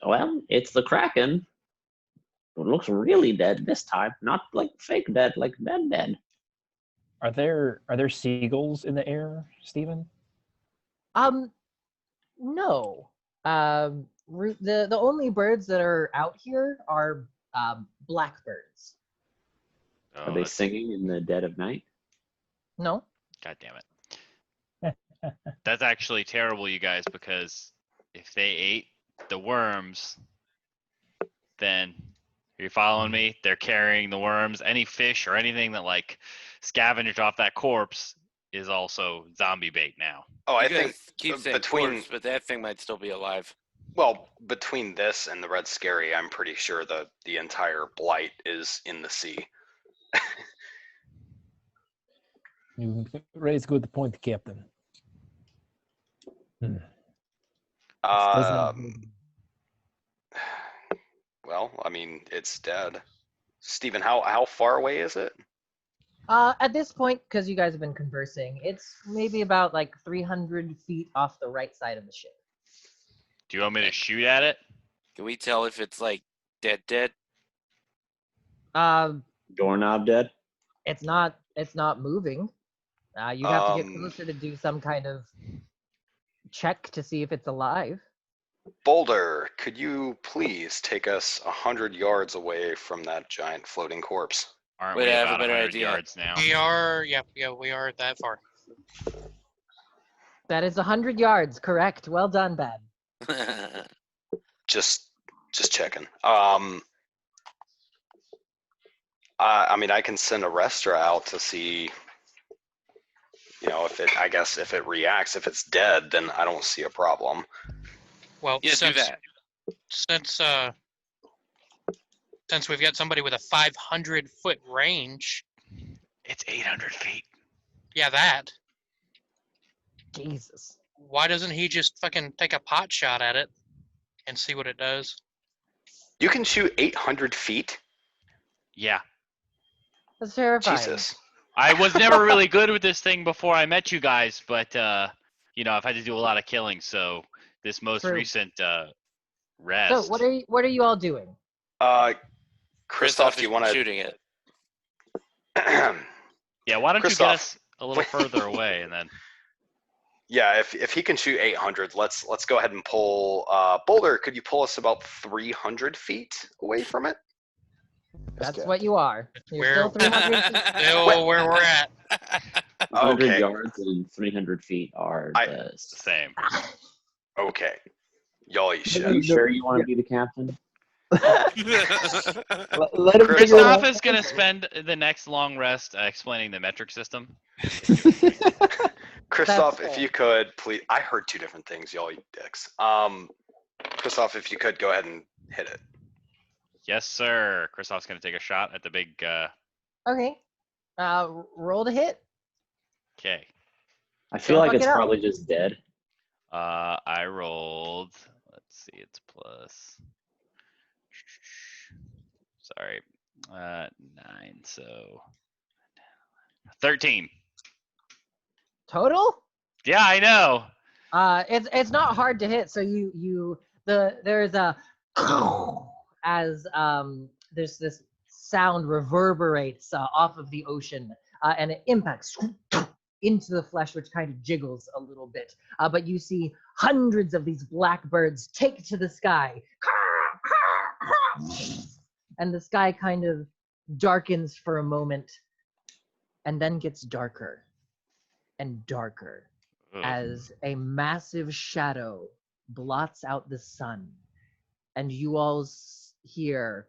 Well, it's the Kraken. It looks really dead this time, not like fake dead, like dead. Are there seagulls in the air, Stephen? No. The only birds that are out here are blackbirds. Oh, Are they singing in the dead of night? No. God damn it. That's actually terrible, you guys, because if they ate the worms, then are you following me? They're carrying the worms. Any fish or anything that like scavenged off that corpse is also zombie bait now. Oh, I You think guys keep saying between corpse, but that thing might still be alive. well, between this and the Red Scary, I'm pretty sure the entire blight is in the sea. You raise good point, Captain. Well, I mean, it's dead. Stephen, how far away is it? At this point, because you guys have been conversing, it's maybe about like 300 feet off the right side of the ship. Do you want me to shoot at it? Can we tell if it's like dead? Doorknob dead? It's not moving. You'd have to get closer to do some kind of check to see if it's alive. Boulder, could you please take us 100 yards away from that giant floating corpse? Aren't Wait, we I have about a better 100 idea. yards now? We are, we are that far. That is 100 yards, correct. Well done, Bad. Just checking. I mean, I can send a Restra out to see, if it reacts. If it's dead, then I don't see a problem. Well, Yeah, do that. Since we've got somebody with a 500-foot range. It's 800 feet. Yeah, that. Jesus. Why doesn't he just fucking take a pot shot at it and see what it does? You can shoot 800 feet? Yeah. That's terrifying. Jesus. I was never really good with this thing before I met you guys, but I've had to do a lot of killing, so this most True. recent rest. So what are you all doing? Christoph, do you want to shooting it? Yeah, why don't you get Christoph. us a little further away and then Yeah, if he can shoot 800, let's go ahead and pull. Boulder, could you pull us about 300 feet away from it? That's what you are. You're still We're- 300 feet. Still where we're at. 100 Okay. yards and 300 feet are the the same? Okay. Y'all eat Are shit. you sure you want to be the captain? Let him figure it Christoph out. is going to spend the next long rest explaining the metric system. Christoph, That's if fair. you could, please. I heard two different things. Y'all eat dicks. Christoph, if you could go ahead and hit it. Yes, sir. Christoph's going to take a shot at the big. Okay. Roll to hit. Okay. I feel Don't like fuck it's it up. probably just dead. I rolled. Let's see. It's plus. Sorry. 9. So 13. Total? Yeah, I know. It's not hard to hit. So there's a as there's this sound reverberates off of the ocean, and it impacts into the flesh, which kind of jiggles a little bit. But you see hundreds of these black birds take to the sky, and the sky kind of darkens for a moment, and then gets darker and darker Ugh. as a massive shadow blots out the sun, and you all hear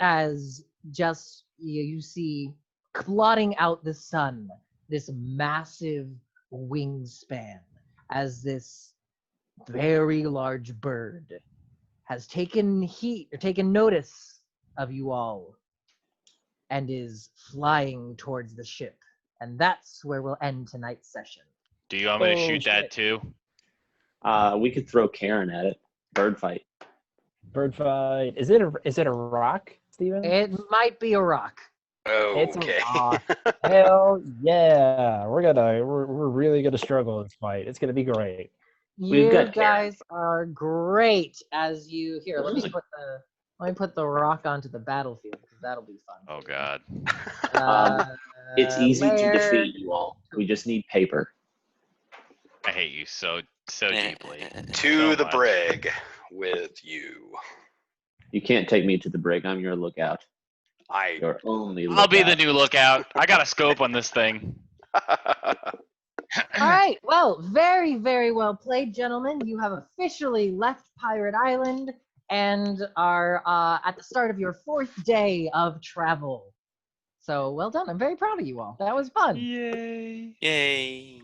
as just you see blotting out the sun this massive wingspan, as this very large bird has taken heat or taken notice of you all and is flying towards the ship. And that's where we'll end tonight's session. Do you want me to Oh, shoot that shit. too? We could throw Karen at it. Bird fight. Bird fight. Is it a rock? Steven? It might be a rock. It's a Okay. rock. Hell yeah. We're really gonna struggle in this fight. It's gonna be great. We've You got guys are great as you here. Let me put the rock onto the battlefield because that'll be fun. Oh God. It's easy to layer. defeat you all. We just need paper. I hate you so deeply. To So the much. brig with you. You can't take me to the brig. I'm your lookout. I. Your only lookout. I'll be the new lookout. I got a scope on this thing. All right. Well, very, very well played, gentlemen. You have officially left Pirate Island and are at the start of your 4th day of travel. So well done. I'm very proud of you all. That was fun. Yay. Yay.